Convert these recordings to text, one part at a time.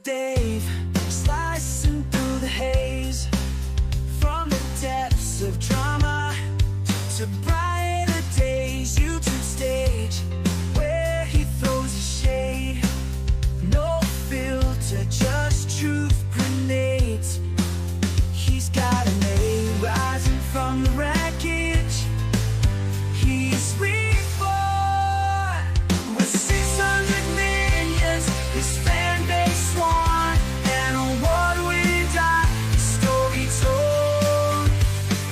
Dave, slicing through the haze, from the depths of drama to brighter days. YouTube stage, where he throws a shade, no filter, just truth grenades. He's got an A rising from the wreckage. He's reborn with 600 millions. His fan base won an award-winning story told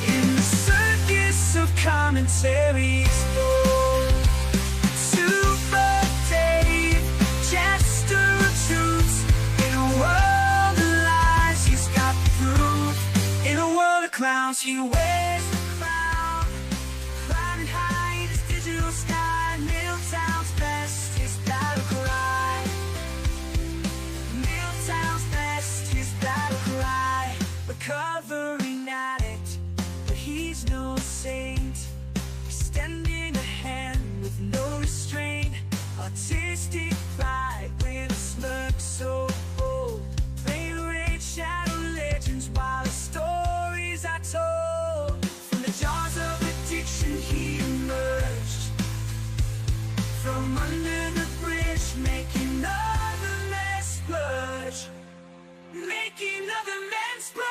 in the circus of commentaries. Supa Dave, jester of truths. In a world of lies, he's got proof. In a world of clowns, he wears the crown, climbing high in his digital sky. Miltown's best, his battle cry. Miltown's best, his battle cry. Recovering addict, but he's no saint. Extending a hand with no restraint. Artistic pride with a smirk so bold. Plain rage, shadow legends while the stories are told. From the jaws of addiction he emerged, from under the bridge, making other men splurge, making other men splurge.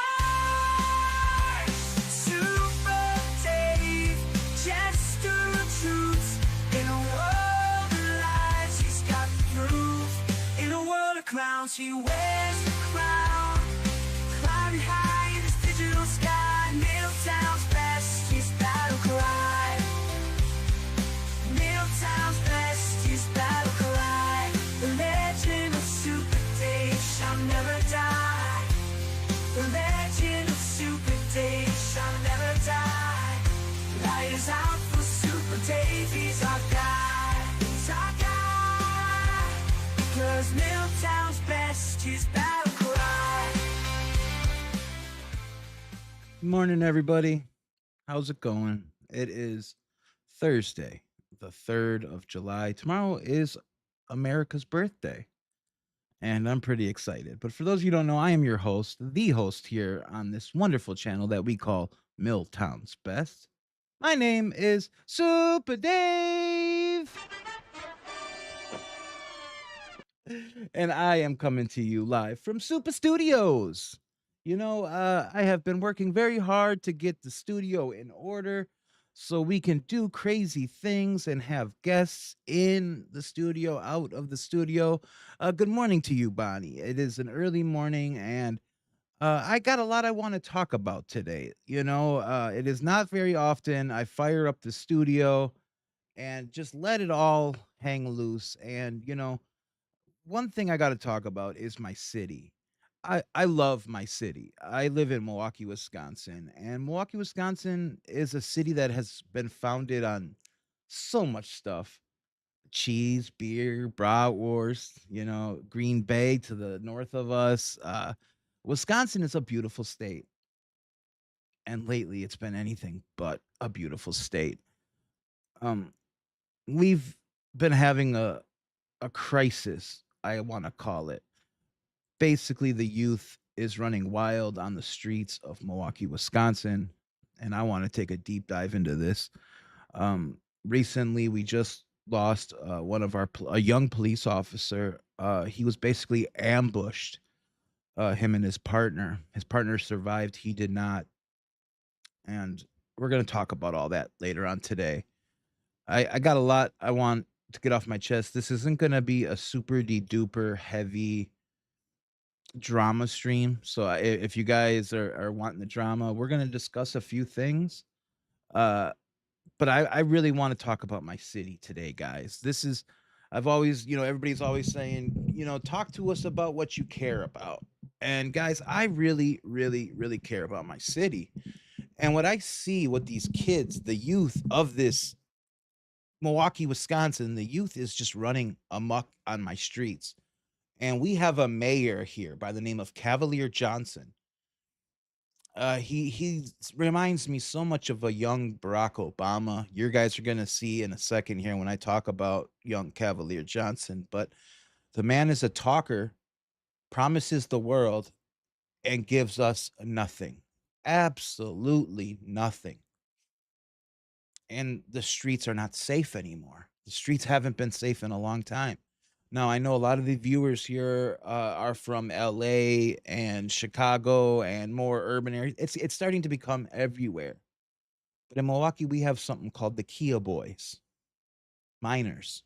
Supa Dave, jester of truths. In a world of lies, he's got proof. In a world of clowns, he wears the crown, climbing high in his digital sky. Miltown's best, his battle cry. Miltown's best, his battle cry. The legend of Supa Dave shall never die. The legend of Supa Dave shall never die. Light is out for Supa Dave, he's our guy. He's our guy. Because Miltown's best, his battle cry. Morning, everybody. How's it going? It is Thursday, the 3rd of July. Tomorrow is America's birthday, and I'm pretty excited. But for those of you who don't know, I am your host, the host here on this wonderful channel that we call MILTOWN'S Best. My name is Supa Dave, and I am coming to you live from Supa Studios. You know, I have been working very hard to get the studio in order so we can do crazy things and have guests in the studio, out of the studio. Good morning to you, Bonnie. It is an early morning, and I got a lot I want to talk about today. You know, it is not very often I fire up the studio and just let it all hang loose. And, you know, one thing I got to talk about is my city. I love my city. I live in Milwaukee, Wisconsin, and Milwaukee, Wisconsin is a city that has been founded on so much stuff: cheese, beer, bratwurst, you know, Green Bay to the north of us. Wisconsin is a beautiful state, and lately it's been anything but a beautiful state. Um, we've been having a crisis, I want to call it. Basically, the youth is running wild on the streets of Milwaukee, Wisconsin, and I want to take a deep dive into this. Recently, we just lost one of a young police officer. He was basically ambushed. Him and his partner. His partner survived. He did not, and we're gonna talk about all that later on today. I got a lot I want to get off my chest. This isn't gonna be a super duper heavy drama stream. So if you guys are wanting the drama, we're gonna discuss a few things. Uh, but I really want to talk about my city today, guys. This is I've always, you know, everybody's always saying, you know, talk to us about what you care about. And guys, I really, really, really care about my city. And what I see, what these kids, the youth of this Milwaukee, Wisconsin, the youth is just running amok on my streets. And we have a mayor here by the name of Cavalier Johnson. He reminds me so much of a young Barack Obama. You guys are gonna see in a second here when I talk about young Cavalier Johnson. But the man is a talker, promises the world and gives us nothing. Absolutely nothing. And the streets are not safe anymore. The streets haven't been safe in a long time. Now, I know a lot of the viewers here are from LA and Chicago and more urban areas. It's starting to become everywhere. But in Milwaukee, we have something called the Kia Boys, minors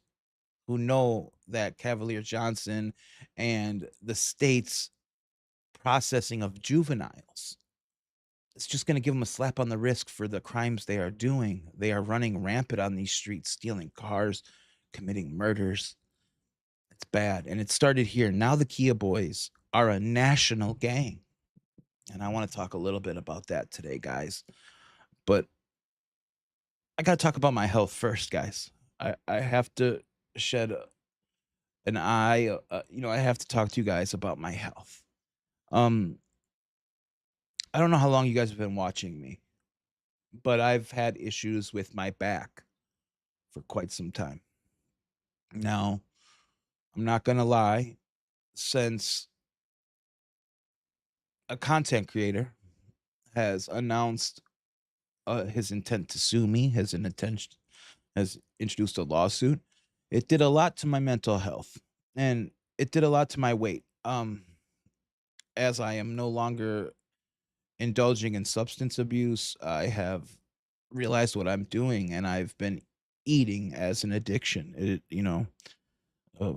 who know that Cavalier Johnson and the state's processing of juveniles, it's just going to give them a slap on the wrist for the crimes they are doing. They are running rampant on these streets, stealing cars, committing murders. It's bad. And it started here. Now the Kia Boys are a national gang. And I want to talk a little bit about that today, guys. But I got to talk about my health first, guys. I have to shed an eye. I have to talk to you guys about my health. Um, I don't know how long you guys have been watching me, but I've had issues with my back for quite some time. Now, I'm not going to lie, since a content creator has announced his intent to sue me, has introduced a lawsuit, it did a lot to my mental health and it did a lot to my weight. As I am no longer indulging in substance abuse, I have realized what I'm doing and I've been eating as an addiction. Uh,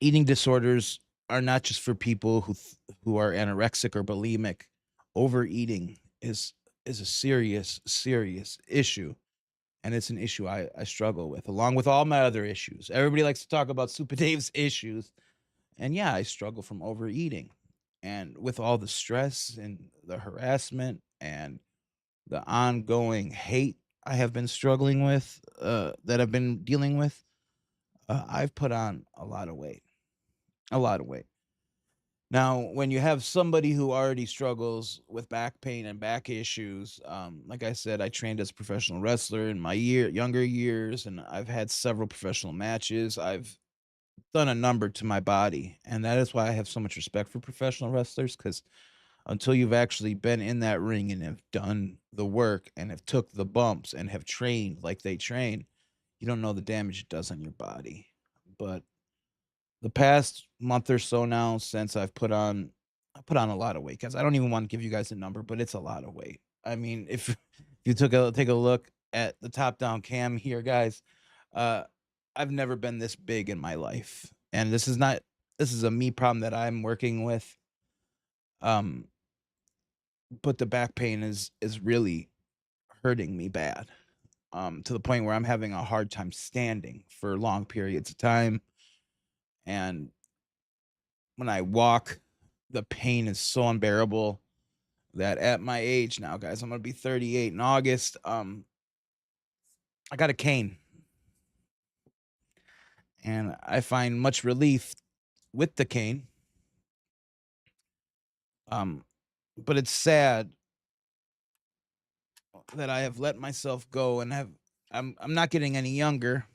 Eating disorders are not just for people who are anorexic or bulimic. Overeating is a serious issue, and it's an issue I struggle with, along with all my other issues. Everybody likes to talk about Supa Dave's issues, and yeah, I struggle from overeating, and with all the stress and the harassment and the ongoing hate I have been struggling with, that I've been dealing with, I've put on a lot of weight, a lot of weight. Now, when you have somebody who already struggles with back pain and back issues, like I said, I trained as a professional wrestler in my younger years, and I've had several professional matches. I've done a number to my body, and that is why I have so much respect for professional wrestlers. Because until you've actually been in that ring and have done the work and have took the bumps and have trained like they train, you don't know the damage it does on your body. But the past month or so now, since I put on a lot of weight, guys. I don't even want to give you guys a number, but it's a lot of weight. I mean, if you take a look at the top down cam here, guys, uh, I've never been this big in my life, and this is a me problem that I'm working with. Um, but the back pain is really hurting me bad. To the point where I'm having a hard time standing for long periods of time, and when I walk, the pain is so unbearable that at my age now, guys, I'm gonna be 38 in August. I got a cane, and I find much relief with the cane. Um, but it's sad that I have let myself go and have I'm not getting any younger,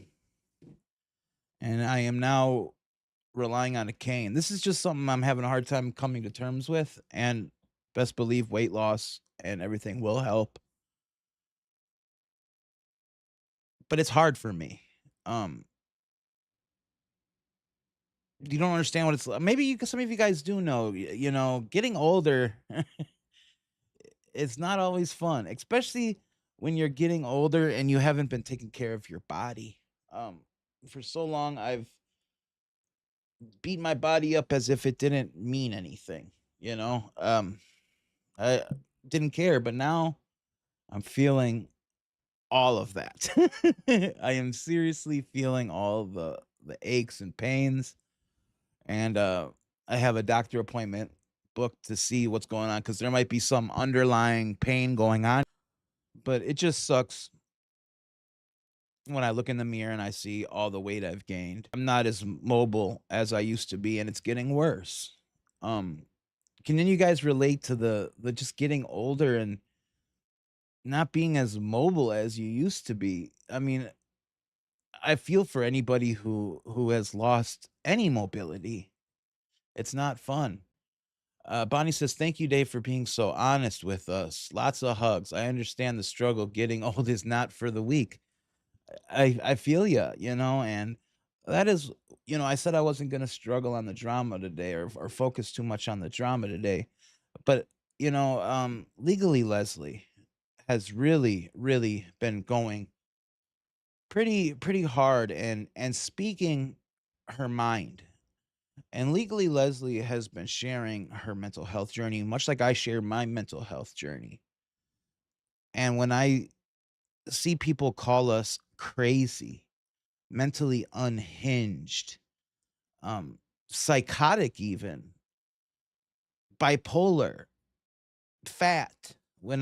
and I am now relying on a cane. This is just something I'm having a hard time coming to terms with, and best believe weight loss and everything will help. But it's hard for me. Um, you don't understand what it's like. Maybe some of you guys do know. Getting older, it's not always fun, especially when you're getting older and you haven't been taking care of your body. Um, for so long, I've beat my body up as if it didn't mean anything. I didn't care, but now I'm feeling all of that. I am seriously feeling all the aches and pains, and I have a doctor appointment booked to see what's going on because there might be some underlying pain going on. But it just sucks when I look in the mirror and I see all the weight I've gained. I'm not as mobile as I used to be, and it's getting worse. Um, can any of you guys relate to the just getting older and not being as mobile as you used to be? I mean, I feel for anybody who has lost any mobility. It's not fun. Bonnie says, "Thank you, Dave, for being so honest with us. Lots of hugs. I understand the struggle. Getting old is not for the weak." I feel you, and that is, I said I wasn't gonna struggle on the drama today or focus too much on the drama today, but legally Leslie has really, really been going pretty hard and speaking her mind. And legally Leslie has been sharing her mental health journey, much like I share my mental health journey. And when I see people call us crazy, mentally unhinged, um, psychotic, even bipolar, fat, when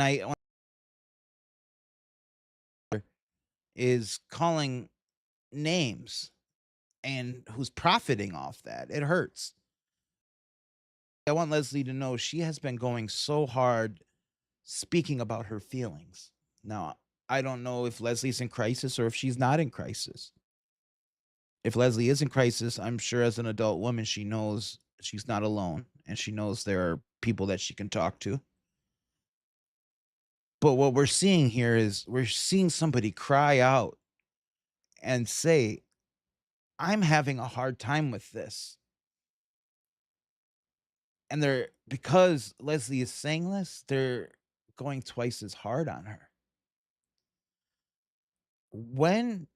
is calling names and who's profiting off that, it hurts. I want Leslie to know she has been going so hard speaking about her feelings. Now, I don't know if Leslie's in crisis or if she's not in crisis. If Leslie is in crisis, I'm sure as an adult woman, she knows she's not alone and she knows there are people that she can talk to. But what we're seeing here is we're seeing somebody cry out and say, I'm having a hard time with this. And they're, because Leslie is saying this, they're going twice as hard on her. When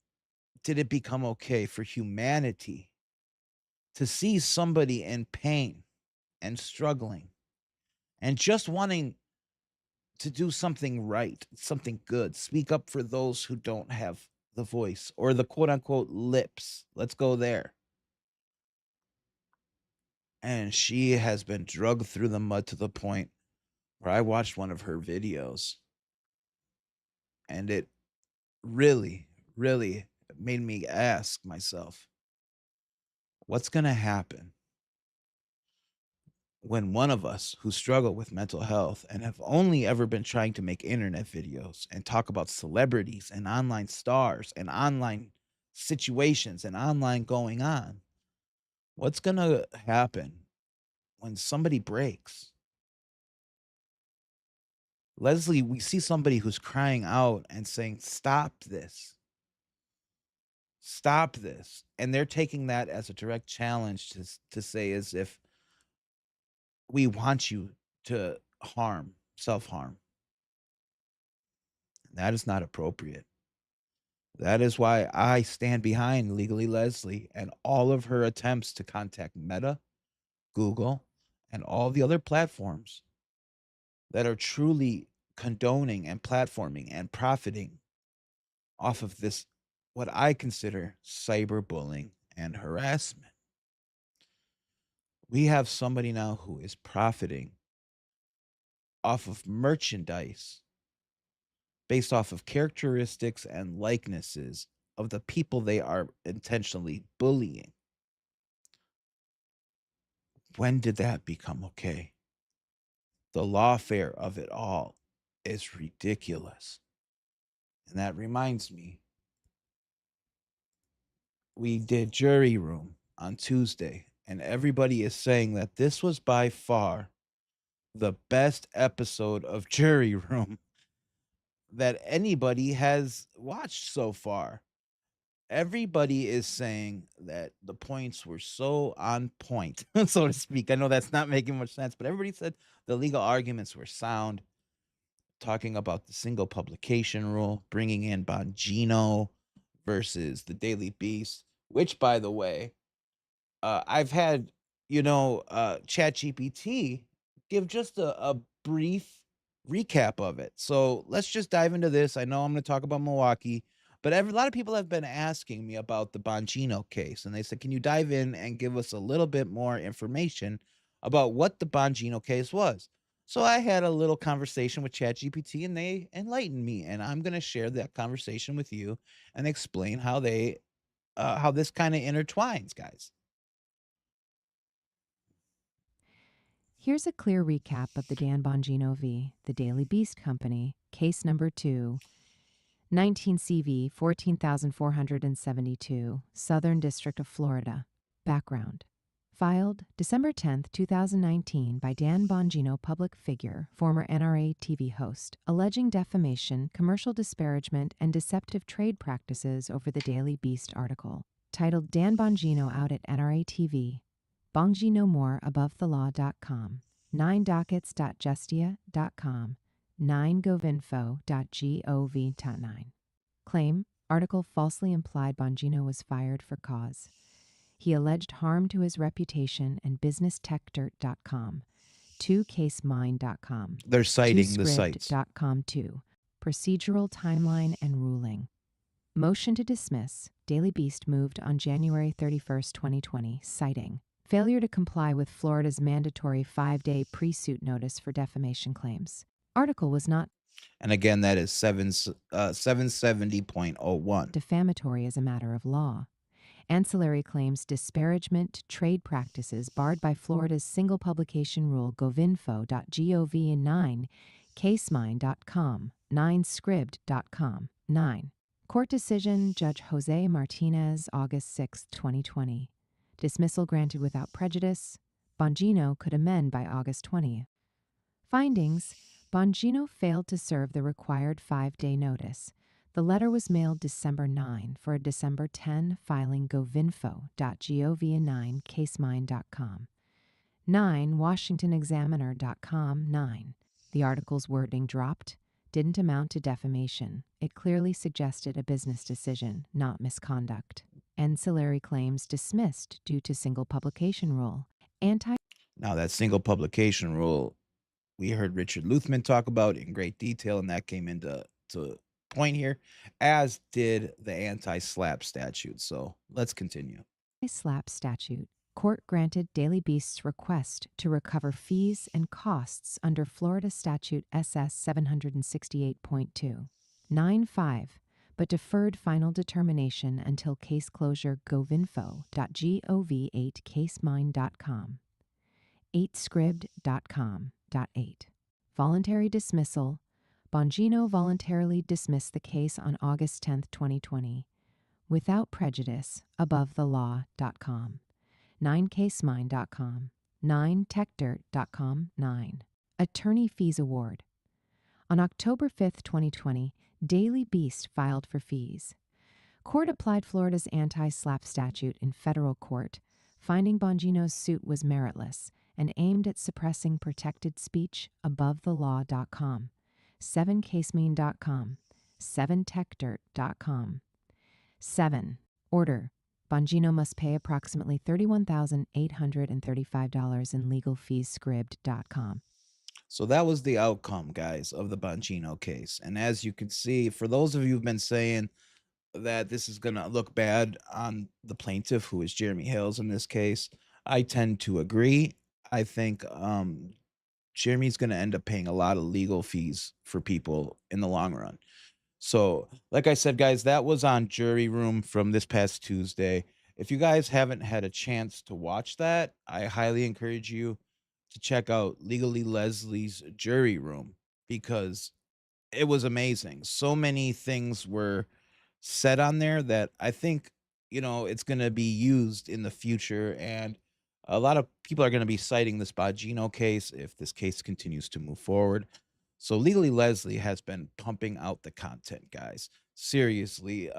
did it become okay for humanity to see somebody in pain and struggling and just wanting to do something right, something good, speak up for those who don't have the voice or the quote unquote lips? Let's go there. And she has been drugged through the mud to the point where I watched one of her videos and it really, really made me ask myself, what's going to happen when one of us who struggle with mental health and have only ever been trying to make internet videos and talk about celebrities and online stars and online situations and online going on, what's going to happen when somebody breaks? Leslie, we see somebody who's crying out and saying, stop this, stop this. And they're taking that as a direct challenge to say, as if we want you to harm, self harm. That is not appropriate. That is why I stand behind Legally Leslie and all of her attempts to contact Meta, Google, and all the other platforms that are truly condoning and platforming and profiting off of this, what I consider cyberbullying and harassment. We have somebody now who is profiting off of merchandise based off of characteristics and likenesses of the people they are intentionally bullying. When did that become okay? The lawfare of it all is ridiculous. And that reminds me, we did Jury Room on Tuesday, and everybody is saying that this was by far the best episode of Jury Room that anybody has watched so far. Everybody is saying that the points were so on point, so to speak. I know that's not making much sense, but everybody said the legal arguments were sound, talking about the single publication rule, bringing in Bongino versus the Daily Beast, which, by the way, I've had, ChatGPT give just a brief recap of it. So let's just dive into this. I know I'm going to talk about Milwaukee, but a lot of people have been asking me about the Bongino case, and they said, "Can you dive in and give us a little bit more information about what the Bongino case was?" So I had a little conversation with ChatGPT, and they enlightened me, and I'm going to share that conversation with you and explain how this kind of intertwines, guys. Here's a clear recap of the Dan Bongino v. The Daily Beast Company, case number 2, 19 CV 14472, Southern District of Florida. Background. Filed December 10th, 2019 by Dan Bongino, public figure, former NRA TV host, alleging defamation, commercial disparagement, and deceptive trade practices over the Daily Beast article. Titled Dan Bongino Out at NRA TV. Bongino More AboveTheLaw.com. 9dockets.justia.com. 9govinfo.gov.9. Claim, article falsely implied Bongino was fired for cause. He alleged harm to his reputation and businesstechdirt.com, 2casemine.com, They're citing the sites. 2script.com 2, procedural timeline and ruling. Motion to dismiss. Daily Beast moved on January 31st, 2020, citing failure to comply with Florida's mandatory 5-day pre-suit notice for defamation claims. Article was not And again, that is 770.01. defamatory as a matter of law. Ancillary claims disparagement trade practices barred by Florida's single publication rule govinfo.gov and 9 casemine.com, 9scribd.com, 9. Court decision, Judge Jose Martinez, August 6, 2020. Dismissal granted without prejudice. Bongino could amend by August 20th. Findings, Bongino failed to serve the required 5-day notice. The letter was mailed December 9 for a December 10 filing govinfo.gov and 9 casemine.com. 9 washingtonexaminer.com 9. The article's wording dropped, didn't amount to defamation. It clearly suggested a business decision, not misconduct. Ancillary claims dismissed due to single publication rule. Now, that single publication rule, we heard Richard Luthman talk about in great detail, and that came into point here, as did the anti-slap statute. So let's continue. Slap statute. Court granted Daily Beast's request to recover fees and costs under Florida Statute SS 768.2. 9-5, but deferred final determination until case closure govinfo.gov 8 casemine.com. 8scribd.com. 8. Voluntary dismissal. Bongino voluntarily dismissed the case on August 10, 2020. Without prejudice, AboveTheLaw.com. 9casemine.com. 9techdirt.com. 9. Attorney Fees Award. On October 5, 2020, Daily Beast filed for fees. Court applied Florida's anti-slap statute in federal court, finding Bongino's suit was meritless and aimed at suppressing protected speech. AboveTheLaw.com. 7casemine.com. 7techdirt.com. 7. Order. Bongino must pay approximately $31,835 in legal fees. Scribd.com. So that was the outcome, guys, of the Bongino case. And as you can see, for those of you who've been saying that this is going to look bad on the plaintiff, who is Jeremy Hales in this case, I tend to agree. I think Jeremy's going to end up paying a lot of legal fees for people in the long run. So, like I said, guys, that was on Jury Room from this past Tuesday. If you guys haven't had a chance to watch that, I highly encourage you to check out Legally Leslie's Jury Room, because it was amazing. So many things were said on there that I think, it's going to be used in the future. And a lot of people are going to be citing this Bongino case if this case continues to move forward. So Legally Leslie has been pumping out the content, guys. Seriously.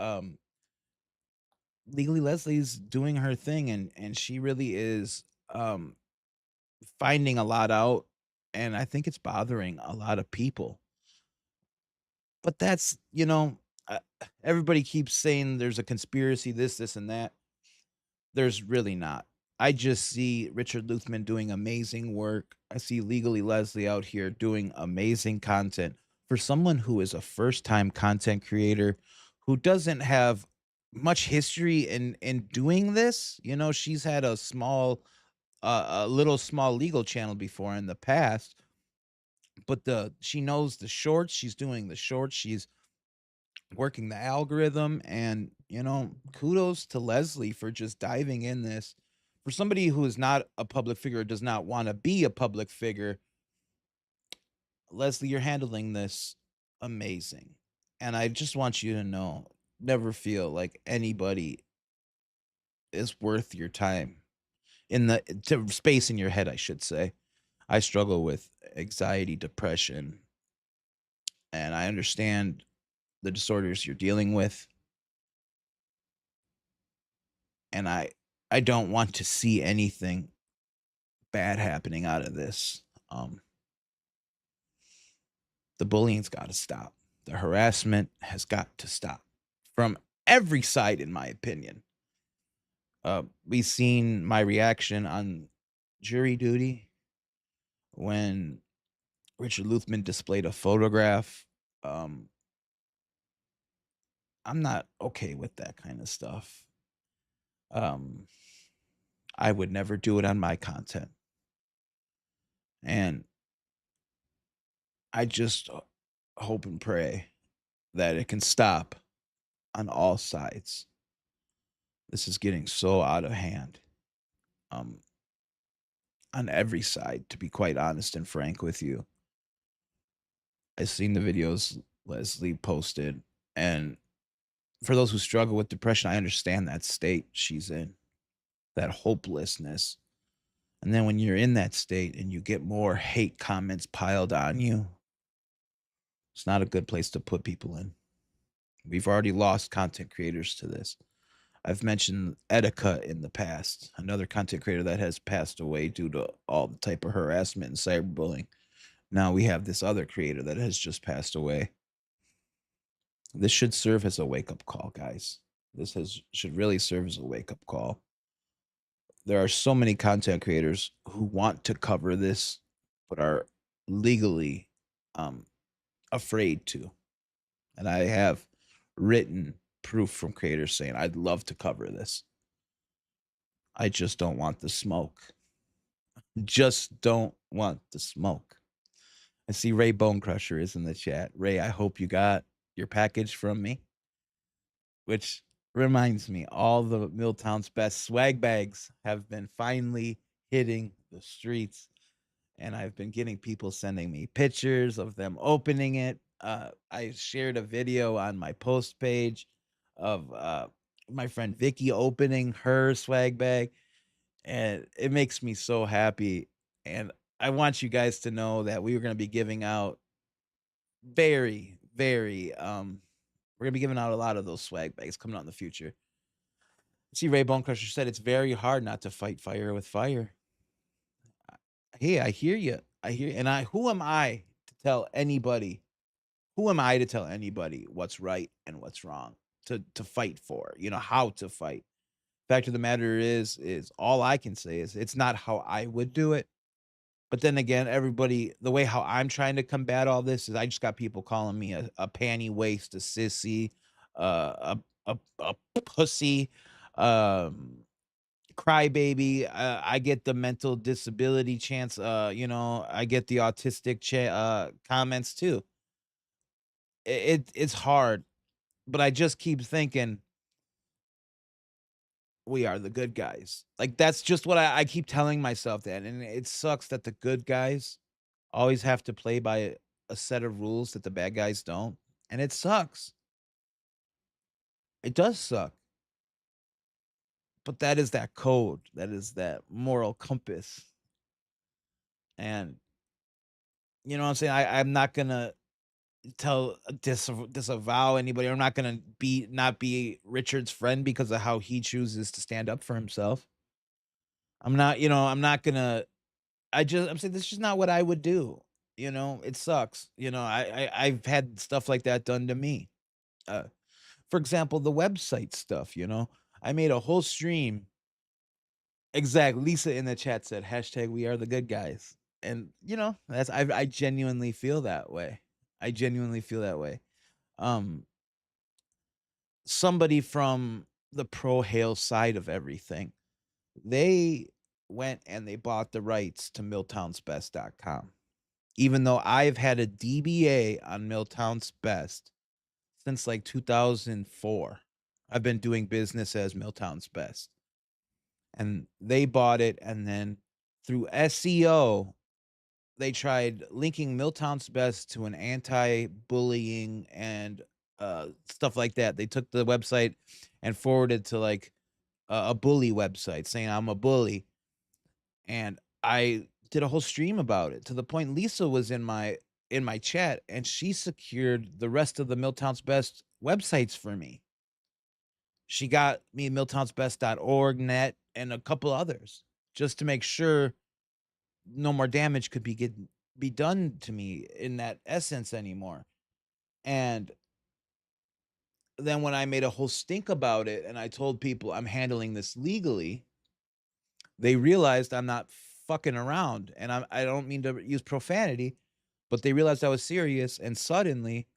Legally Leslie's doing her thing, and she really is finding a lot out, and I think it's bothering a lot of people. But that's, everybody keeps saying there's a conspiracy, this, and that. There's really not. I just see Richard Luthman doing amazing work. I see Legally Leslie out here doing amazing content for someone who is a first-time content creator who doesn't have much history in doing this. She's had a little small legal channel before in the past, but she knows the shorts. She's doing the shorts. She's working the algorithm, and kudos to Leslie for just diving in this. For somebody who is not a public figure, does not want to be a public figure, Leslie, you're handling this amazing. And I just want you to know, never feel like anybody is worth your time in the space in your head, I should say. I struggle with anxiety, depression, and I understand the disorders you're dealing with, and I don't want to see anything bad happening out of this. The bullying's got to stop. The harassment has got to stop from every side, in my opinion. We've seen my reaction on jury duty when Richard Luthman displayed a photograph. I'm not okay with that kind of stuff. I would never do it on my content. And I just hope and pray that it can stop on all sides. This is getting so out of hand. On every side, to be quite honest and frank with you. I've seen the videos Leslie posted, and for those who struggle with depression, I understand that state she's in, that hopelessness. And then when you're in that state and you get more hate comments piled on you, it's not a good place to put people in. We've already lost content creators to this. I've mentioned Etika in the past, another content creator that has passed away due to all the type of harassment and cyberbullying. Now we have this other creator that has just passed away. This should serve as a wake-up call, guys. Should really serve as a wake-up call. There are so many content creators who want to cover this, but are legally afraid to. And I have written proof from creators saying, I'd love to cover this. I just don't want the smoke. Just don't want the smoke. I see Ray Bone Crusher is in the chat. Ray, I hope you got your package from me. Which reminds me, all the Milltown's Best swag bags have been finally hitting the streets. And I've been getting people sending me pictures of them opening it. I shared a video on my post page of my friend Vicky opening her swag bag. And it makes me so happy. And I want you guys to know that we were going to be giving out we're going to be giving out a lot of those swag bags coming out in the future. See, Ray Bone Crusher said it's very hard not to fight fire with fire. Hey, I hear you. And who am I to tell anybody? Who am I to tell anybody what's right and what's wrong to fight for? How to fight. Fact of the matter is all I can say is it's not how I would do it. But then again, everybody, the way how I'm trying to combat all this is I just got people calling me a panty waist, a sissy, a pussy, crybaby. I get the mental disability chance. I get the autistic comments too. It's hard, but I just keep thinking we are the good guys. Like that's just what I keep telling myself that, and it sucks that the good guys always have to play by a set of rules that the bad guys don't, and it sucks. It does suck. But that is that code. That is that moral compass. And you know what I'm saying? I'm not gonna disavow anybody. I'm not gonna not be Richard's friend because of how he chooses to stand up for himself. I'm not gonna I'm saying this is just not what I would do. It sucks. I've had stuff like that done to me. For example, the website stuff, I made a whole stream. Exactly. Lisa in the chat said hashtag we are the good guys. And that's I genuinely feel that way. I genuinely feel that way. Somebody from the pro hail side of everything, they went and they bought the rights to MILTOWN'SBEST.com. Even though I've had a DBA on Miltown's Best since like 2004. I've been doing business as Miltown's Best. And they bought it, and then through SEO, they tried linking Miltown's Best to an anti-bullying and stuff like that. They took the website and forwarded to like a bully website saying I'm a bully. And I did a whole stream about it to the point Lisa was in my chat, and she secured the rest of the Milltown's Best websites for me. She got me miltownsbest.org net and a couple others just to make sure no more damage could be done to me in that essence anymore. And then when I made a whole stink about it and I told people I'm handling this legally, they realized I'm not fucking around. And I don't mean to use profanity, but they realized I was serious, and suddenly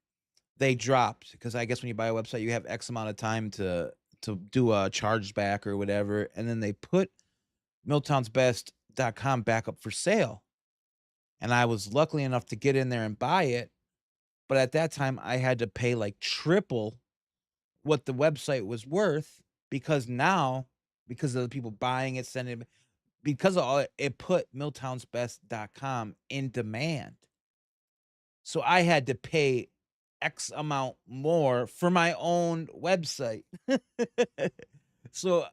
they dropped, because I guess when you buy a website, you have X amount of time to do a chargeback or whatever, and then they put miltownsbest.com back up for sale. And I was lucky enough to get in there and buy it, but at that time I had to pay like triple what the website was worth, because now, because of the people buying it, sending it, because of all it, it put miltownsbest.com in demand. So I had to pay X amount more for my own website. So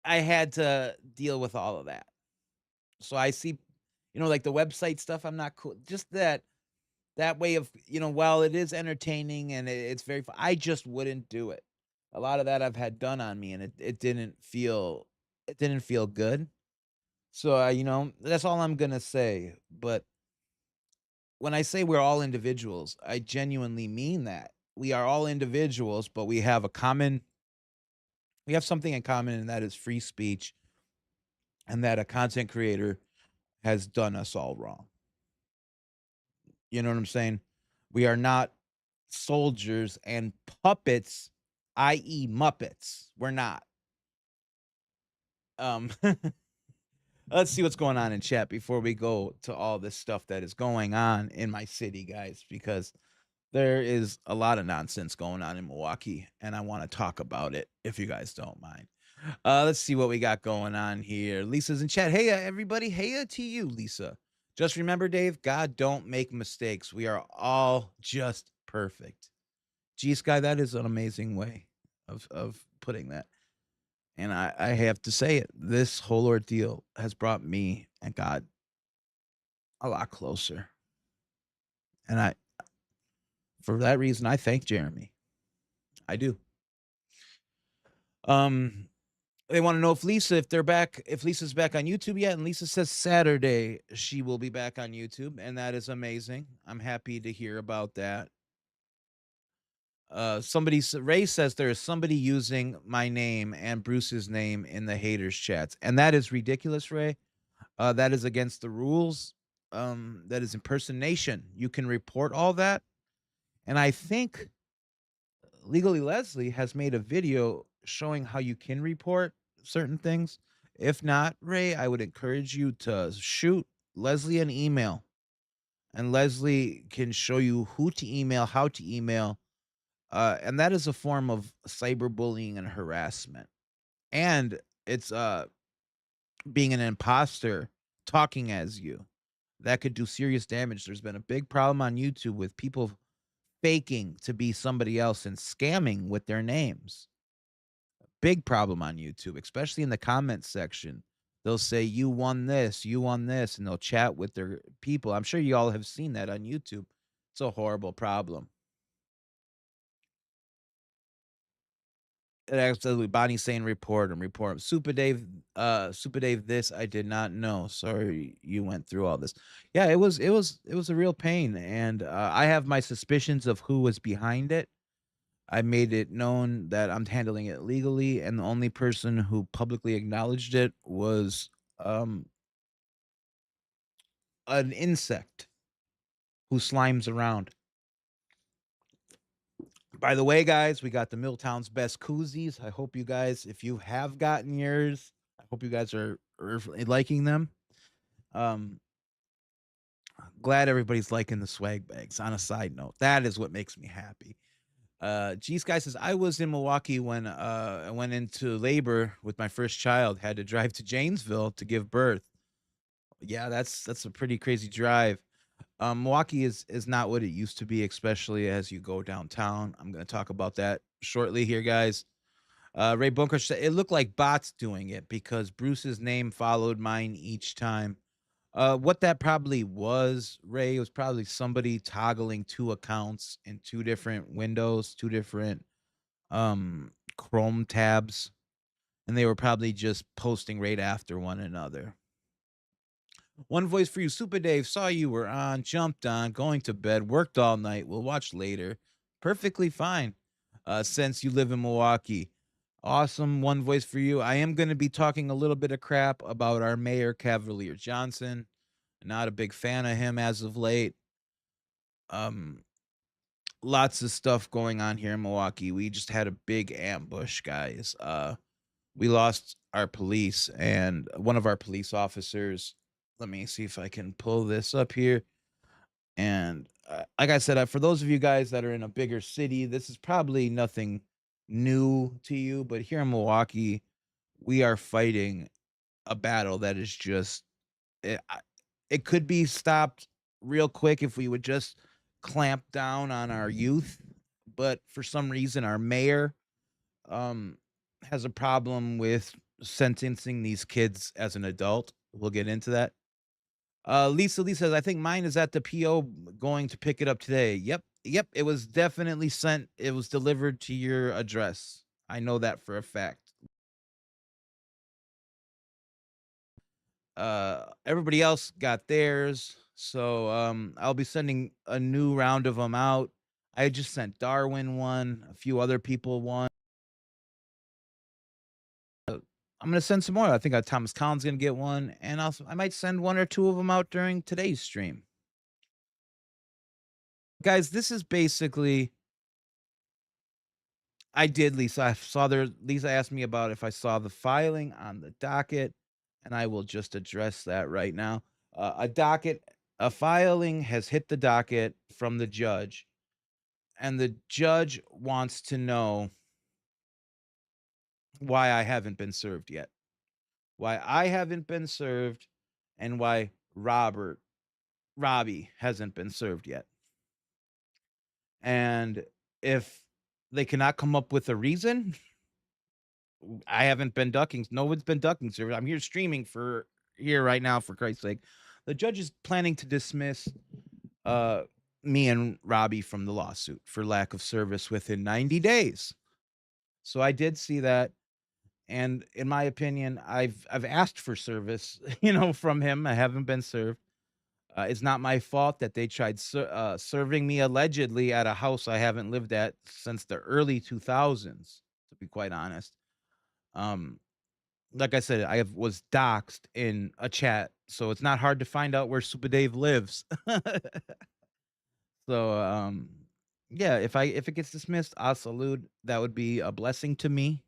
I had to deal with all of that. So I see, like the website stuff, I'm not cool. Just that way of, while it is entertaining and it's very fun, I just wouldn't do it. A lot of that I've had done on me, and it didn't feel good. So that's all I'm gonna say. But when I say we're all individuals, I genuinely mean that. We are all individuals, but we have something in common, and that is free speech, and that a content creator has done us all wrong. You know what I'm saying? We are not soldiers and puppets, i.e. Muppets. We're not. Um let's see what's going on in chat before we go to all this stuff that is going on in my city, guys, because there is a lot of nonsense going on in Milwaukee, and I want to talk about it if you guys don't mind. Let's see what we got going on here. Lisa's in chat. Hey, everybody. Hey to you, Lisa. Just remember, Dave, God don't make mistakes. We are all just perfect. Gee, Sky, that is an amazing way of putting that. And I have to say it. This whole ordeal has brought me and God a lot closer. And for that reason, I thank Jeremy. I do. They want to know if Lisa's back on YouTube yet. And Lisa says Saturday she will be back on YouTube. And that is amazing. I'm happy to hear about that. Ray says there is somebody using my name and Bruce's name in the haters chats. And that is ridiculous, Ray. That is against the rules. That is impersonation. You can report all that. And I think Legally Leslie has made a video showing how you can report certain things. If not, Ray, I would encourage you to shoot Leslie an email, and Leslie can show you who to email, how to email. And that is a form of cyberbullying and harassment. And it's being an imposter talking as you. That could do serious damage. There's been a big problem on YouTube with people faking to be somebody else and scamming with their names. Big problem on YouTube, especially in the comments section. They'll say, you won this, and they'll chat with their people. I'm sure you all have seen that on YouTube. It's a horrible problem. Absolutely. Bonnie saying report him. Supa Dave, this I did not know. Sorry you went through all this. Yeah, it was a real pain. And I have my suspicions of who was behind it. I made it known that I'm handling it legally, and the only person who publicly acknowledged it was an insect who slimes around. By the way, guys, we got the Milltown's Best koozies. I hope you guys, if you have gotten yours, I hope you guys are liking them. Glad everybody's liking the swag bags. On a side note, that is what makes me happy. G Sky says, I was in Milwaukee when I went into labor with my first child, had to drive to Janesville to give birth. Yeah, that's a pretty crazy drive. Milwaukee is not what it used to be, especially as you go downtown. I'm going to talk about that shortly here, guys. Ray Bunker said it looked like bots doing it because Bruce's name followed mine each time. What that probably was, Ray, was probably somebody toggling two accounts in two different windows, two different Chrome tabs, and they were probably just posting right after one another. One voice for you, Super Dave. Saw you were on, jumped on, going to bed, worked all night. We'll watch later. Perfectly fine. Since you live in Milwaukee. Awesome. One voice for you. I am going to be talking a little bit of crap about our mayor, Cavalier Johnson. Not a big fan of him as of late. Um, Lots of stuff going on here in Milwaukee. We just had a big ambush, guys. We lost our police and one of our police officers. Let me see if I can pull this up here. And like I said, for those of you guys that are in a bigger city, this is probably nothing new to you. But here in Milwaukee, we are fighting a battle that is just it could be stopped real quick if we would just clamp down on our youth. But for some reason, our mayor um, has a problem with sentencing these kids as an adult. We'll get into that. Lisa Lee says, I think mine is at the PO going to pick it up today. Yep. It was definitely sent. It was delivered to your address. I know that for a fact. Everybody else got theirs. So I'll be sending a new round of them out. I just sent Darwin one, a few other people one. I'm gonna send some more. I think Thomas Collins gonna get one, and I might send one or two of them out during today's stream. Guys, this is basically. I did, Lisa. I saw there. Lisa asked me about if I saw the filing on the docket, and I will just address that right now. A filing has hit the docket from the judge, and the judge wants to know why I haven't been served yet. Why I haven't been served, and why Robbie hasn't been served yet. And if they cannot come up with a reason, I haven't been ducking. No one's been ducking, sir. I'm here streaming for here right now, for Christ's sake. The judge is planning to dismiss me and Robbie from the lawsuit for lack of service within 90 days. So I did see that. And in my opinion, I've asked for service, from him. I haven't been served. It's not my fault that they tried serving me allegedly at a house I haven't lived at since the early 2000s, to be quite honest. Like I said, was doxxed in a chat, so it's not hard to find out where Supa Dave lives. So, yeah, if it gets dismissed, I'll salute. That would be a blessing to me.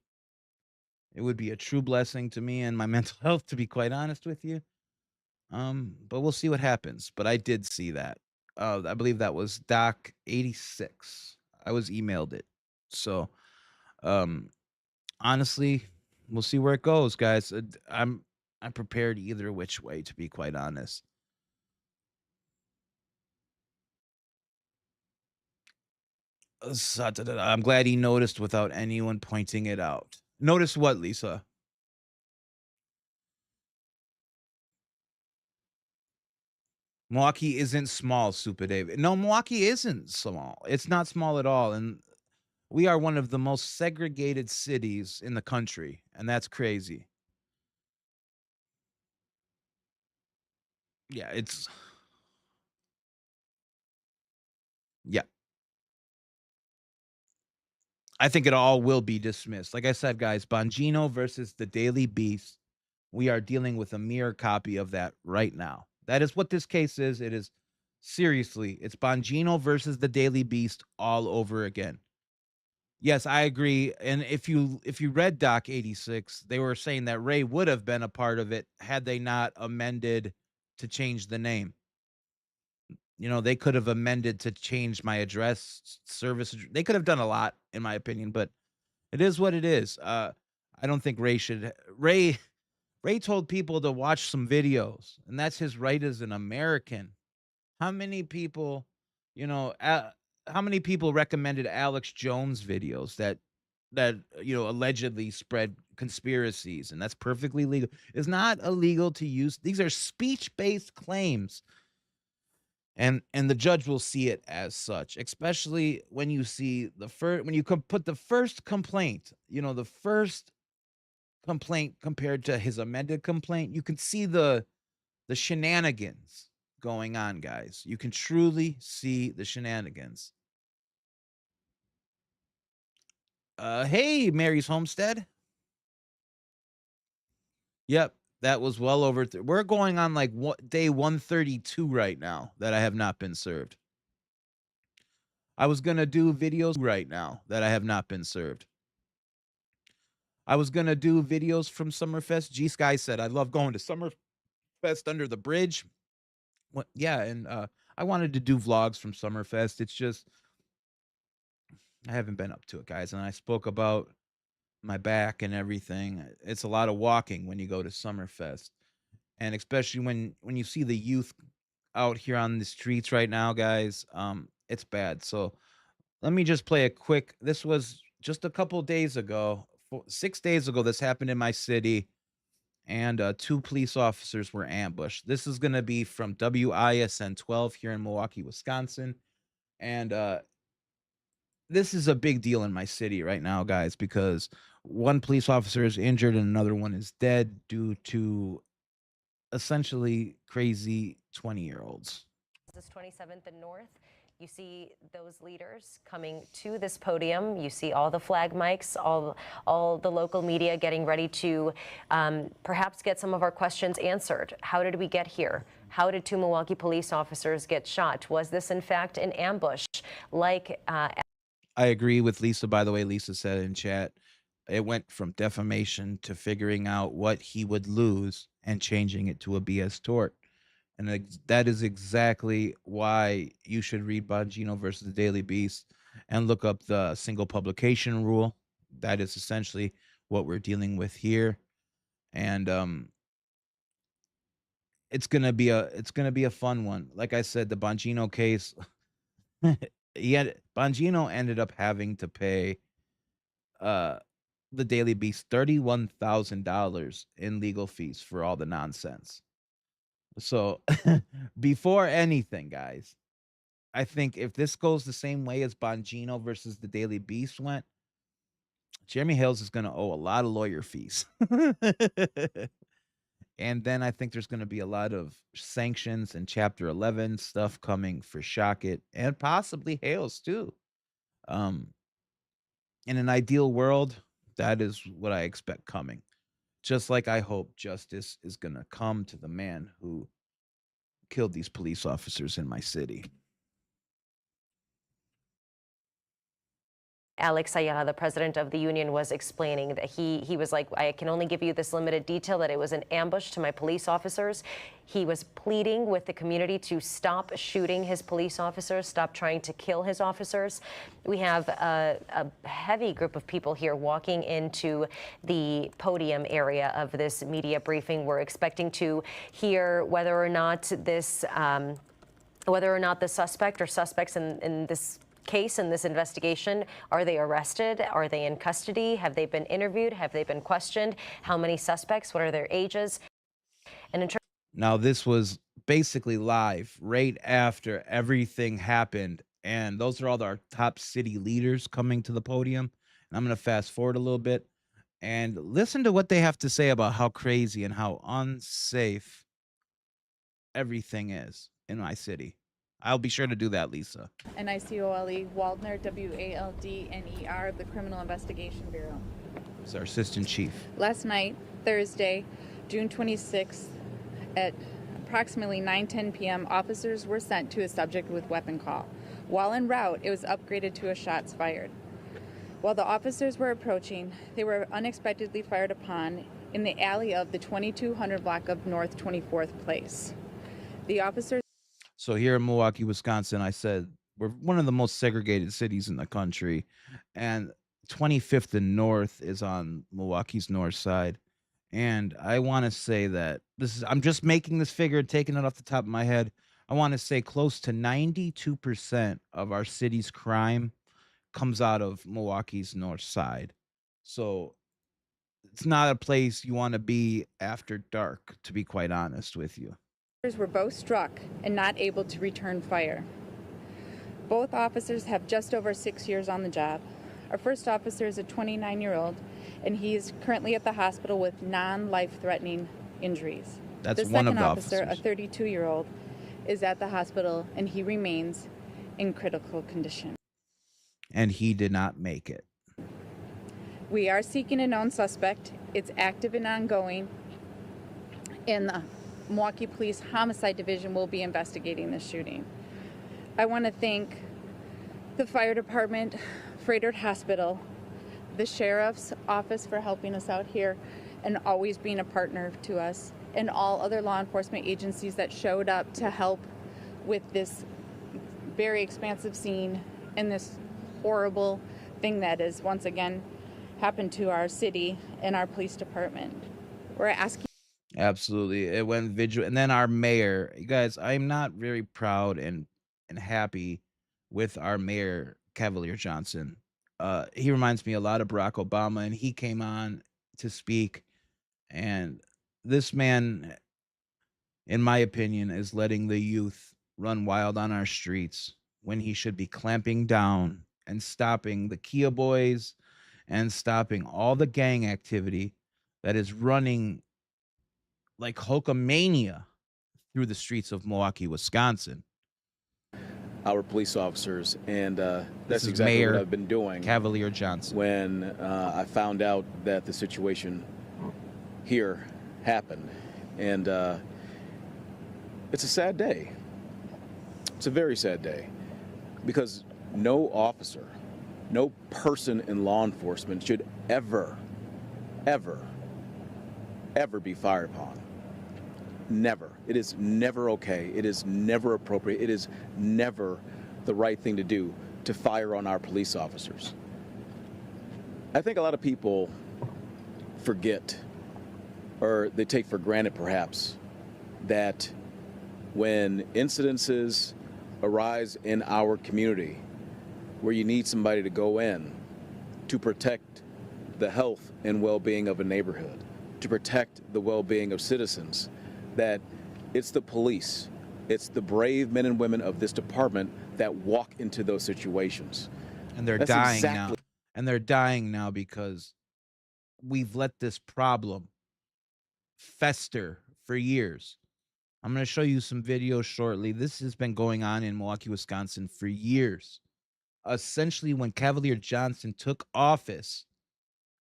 It would be a true blessing to me and my mental health, to be quite honest with you. But we'll see what happens. But I did see that. I believe that was Doc 86. I was emailed it. So, honestly, we'll see where it goes, guys. I'm prepared either which way, to be quite honest. I'm glad he noticed without anyone pointing it out. Notice what, Lisa? Milwaukee isn't small, Super Dave. No, Milwaukee isn't small. It's not small at all. And we are one of the most segregated cities in the country. And that's crazy. Yeah, yeah. I think it all will be dismissed. Like I said, guys, Bongino versus the Daily Beast. We are dealing with a mirror copy of that right now. That is what this case is. It is seriously, it's Bongino versus the Daily Beast all over again. Yes, I agree. And if you read Doc 86, they were saying that Ray would have been a part of it had they not amended to change the name. They could have amended to change my address, service. They could have done a lot, in my opinion, but it is what it is. I don't think Ray should. Ray told people to watch some videos, and that's his right as an American. How many people, how many people recommended Alex Jones videos that that allegedly spread conspiracies, and that's perfectly legal. It's not illegal to use. These are speech-based claims, and the judge will see it as such, especially when you see the first, when you put the first complaint, the first complaint compared to his amended complaint, you can see the shenanigans going on, guys. You can truly see the shenanigans. Hey, Mary's Homestead. Yep, that was well over. We're going on like day 132 right now that I have not been served. I was gonna do videos right now that I have not been served. I was gonna do videos from Summerfest. G Sky said I love going to Summerfest under the bridge. What? Yeah, and I wanted to do vlogs from Summerfest. It's just I haven't been up to it, guys. And I spoke about my back and everything. It's a lot of walking when you go to Summerfest, and especially when you see the youth out here on the streets right now, guys. It's bad. So let me just play a quick. This was just a couple days ago, 6 days ago. This happened in my city, and 2 police officers were ambushed. This is going to be from WISN 12 here in Milwaukee, Wisconsin, and this is a big deal in my city right now, guys, because one police officer is injured and another one is dead due to essentially crazy 20-year-olds. This 27th and North, you see those leaders coming to this podium. You see all the flag mics, all the local media getting ready to perhaps get some of our questions answered. How did we get here? How did 2 Milwaukee police officers get shot? Was this in fact an ambush? I agree with Lisa. By the way, Lisa said in chat, it went from defamation to figuring out what he would lose and changing it to a BS tort. And that is exactly why you should read Bongino versus the Daily Beast and look up the single publication rule. That is essentially what we're dealing with here. And it's gonna be a fun one. Like I said, the Bongino case, Bongino ended up having to pay the Daily Beast $31,000 in legal fees for all the nonsense. So before anything, guys, I think if this goes the same way as Bongino versus the Daily Beast went, Jeremy Hales is going to owe a lot of lawyer fees. And then I think there's going to be a lot of sanctions and Chapter 11 stuff coming for Shockett and possibly Hales too. In an ideal world, that is what I expect coming. Just like I hope justice is going to come to the man who killed these police officers in my city. Alex Ayala, the president of the union, was explaining that he was like, I can only give you this limited detail, that it was an ambush to my police officers. He was pleading with the community to stop shooting his police officers, stop trying to kill his officers. We have a heavy group of people here walking into the podium area of this media briefing. We're expecting to hear whether or not this, whether or not the suspect or suspects in this case, in this investigation, are they arrested? Are they in custody? Have they been interviewed? Have they been questioned? How many suspects? What are their ages? And in now, this was basically live right after everything happened, and those are all our top city leaders coming to the podium. And I'm going to fast forward a little bit and listen to what they have to say about how crazy and how unsafe everything is in my city. I'll be sure to do that, Lisa. NICOLE, Waldner, WALDNER of the Criminal Investigation Bureau. It's our assistant chief. Last night, Thursday, June 26th, at approximately 9:10 p.m., officers were sent to a subject with weapon call. While en route, it was upgraded to a shots fired. While the officers were approaching, they were unexpectedly fired upon in the alley of the 2200 block of North 24th Place. The officers... So here in Milwaukee, Wisconsin, I said we're one of the most segregated cities in the country, and 25th and North is on Milwaukee's north side. And I want to say that I'm just making this figure, taking it off the top of my head. I want to say close to 92% of our city's crime comes out of Milwaukee's north side. So it's not a place you want to be after dark, to be quite honest with you. Were both struck and not able to return fire. Both officers have just over 6 years on the job. Our first officer is a 29-year-old, and he is currently at the hospital with non-life-threatening injuries. That's the one of second the officer, officers. a 32-year-old, is at the hospital, and he remains in critical condition. And he did not make it. We are seeking a known suspect. It's active and ongoing, and the Milwaukee Police Homicide Division will be investigating this shooting. I want to thank the fire department, Freighter Hospital, the sheriff's office for helping us out here and always being a partner to us, and all other law enforcement agencies that showed up to help with this very expansive scene and this horrible thing that is once again happened to our city and our police department. We're asking. Absolutely. It went vigil. And then our mayor, you guys, I'm not very proud and happy with our mayor, Cavalier Johnson. He reminds me a lot of Barack Obama, and he came on to speak. And this man, in my opinion, is letting the youth run wild on our streets when he should be clamping down and stopping the Kia boys and stopping all the gang activity that is running like Hulkamania through the streets of Milwaukee, Wisconsin. Our police officers, and This that's is exactly Mayor what I've been doing Cavalier Johnson. when I found out that the situation here happened. And it's a sad day. It's a very sad day, because no officer, no person in law enforcement should ever be fired upon. Never. It is never okay. It is never appropriate. It is never the right thing to do to fire on our police officers. I think a lot of people forget, or they take for granted perhaps, that when incidences arise in our community where you need somebody to go in to protect the health and well-being of a neighborhood, to protect the well-being of citizens, that it's the police, it's the brave men and women of this department that walk into those situations. And they're That's dying exactly- now. And they're dying now because we've let this problem fester for years. I'm going to show you some videos shortly. This has been going on in Milwaukee, Wisconsin for years. Essentially, when Cavalier Johnson took office,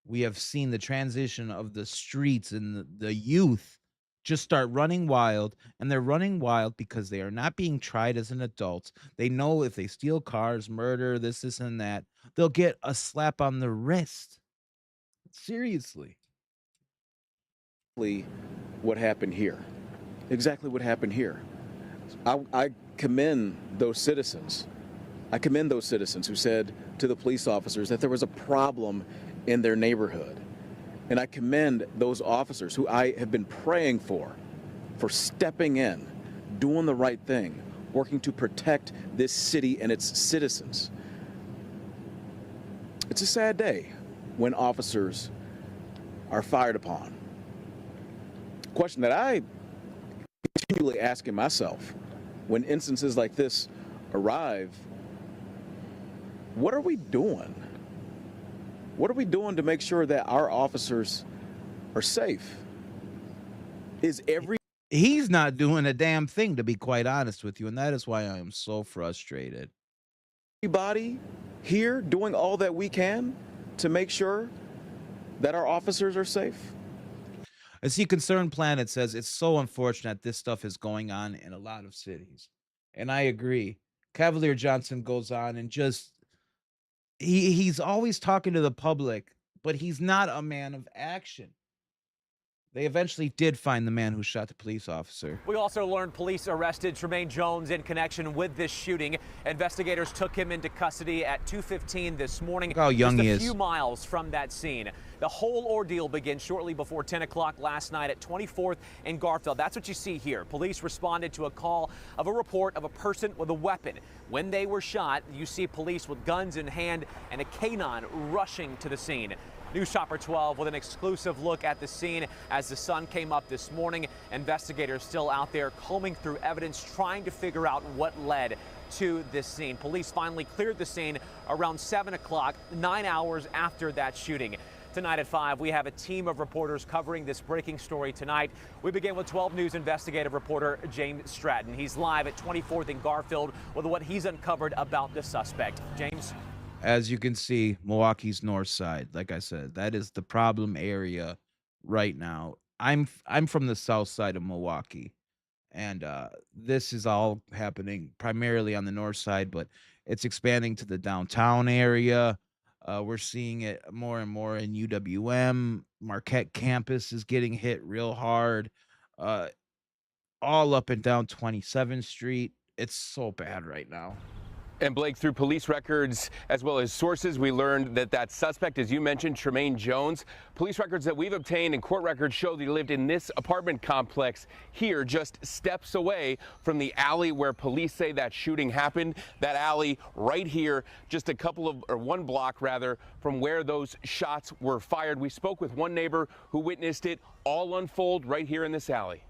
we have seen the transition of the streets and the youth just start running wild. And they're running wild because they are not being tried as an adult. They know if they steal cars, murder, this, and that, they'll get a slap on the wrist. Seriously. What happened here. Exactly what happened here. I commend those citizens. I commend those citizens who said to the police officers that there was a problem in their neighborhood. And I commend those officers who I have been praying for stepping in, doing the right thing, working to protect this city and its citizens. It's a sad day when officers are fired upon. Question that I continually asking myself when instances like this arrive: what are we doing? What are we doing to make sure that our officers are safe? He's not doing a damn thing, to be quite honest with you, and that is why I am so frustrated. Everybody here doing all that we can to make sure that our officers are safe? I see Concerned Planet says it's so unfortunate this stuff is going on in a lot of cities. And I agree. Cavalier Johnson goes on and just he's always talking to the public, but he's not a man of action. they eventually did find the man who shot the police officer. We also learned police arrested Tremaine Jones in connection with this shooting. Investigators took him into custody at 2:15 this morning. Look how young he is. Just a few miles from that scene. The whole ordeal began shortly before 10 o'clock last night at 24th and Garfield. That's what you see here. Police responded to a call of a report of a person with a weapon. When they were shot, you see police with guns in hand and a canine rushing to the scene. News Chopper 12 with an exclusive look at the scene as the sun came up this morning. Investigators still out there combing through evidence, trying to figure out what led to this scene. Police finally cleared the scene around 7 o'clock, 9 hours after that shooting. Tonight at 5, we have a team of reporters covering this breaking story tonight. We begin with 12 News investigative reporter James Stratton. He's live at 24th and Garfield with what he's uncovered about the suspect. James? As you can see, Milwaukee's north side, like I said, that is the problem area right now. I'm from the south side of Milwaukee, and this is all happening primarily on the north side, but it's expanding to the downtown area. We're seeing it more and more in UWM. Marquette campus is getting hit real hard. All up and down 27th Street. It's so bad right now. And Blake, through police records as well as sources, we learned that suspect, as you mentioned, Tremaine Jones, police records that we've obtained and court records show that he lived in this apartment complex here, just steps away from the alley where police say that shooting happened. That alley right here, just one block rather, from where those shots were fired. We spoke with one neighbor who witnessed it all unfold right here in this alley.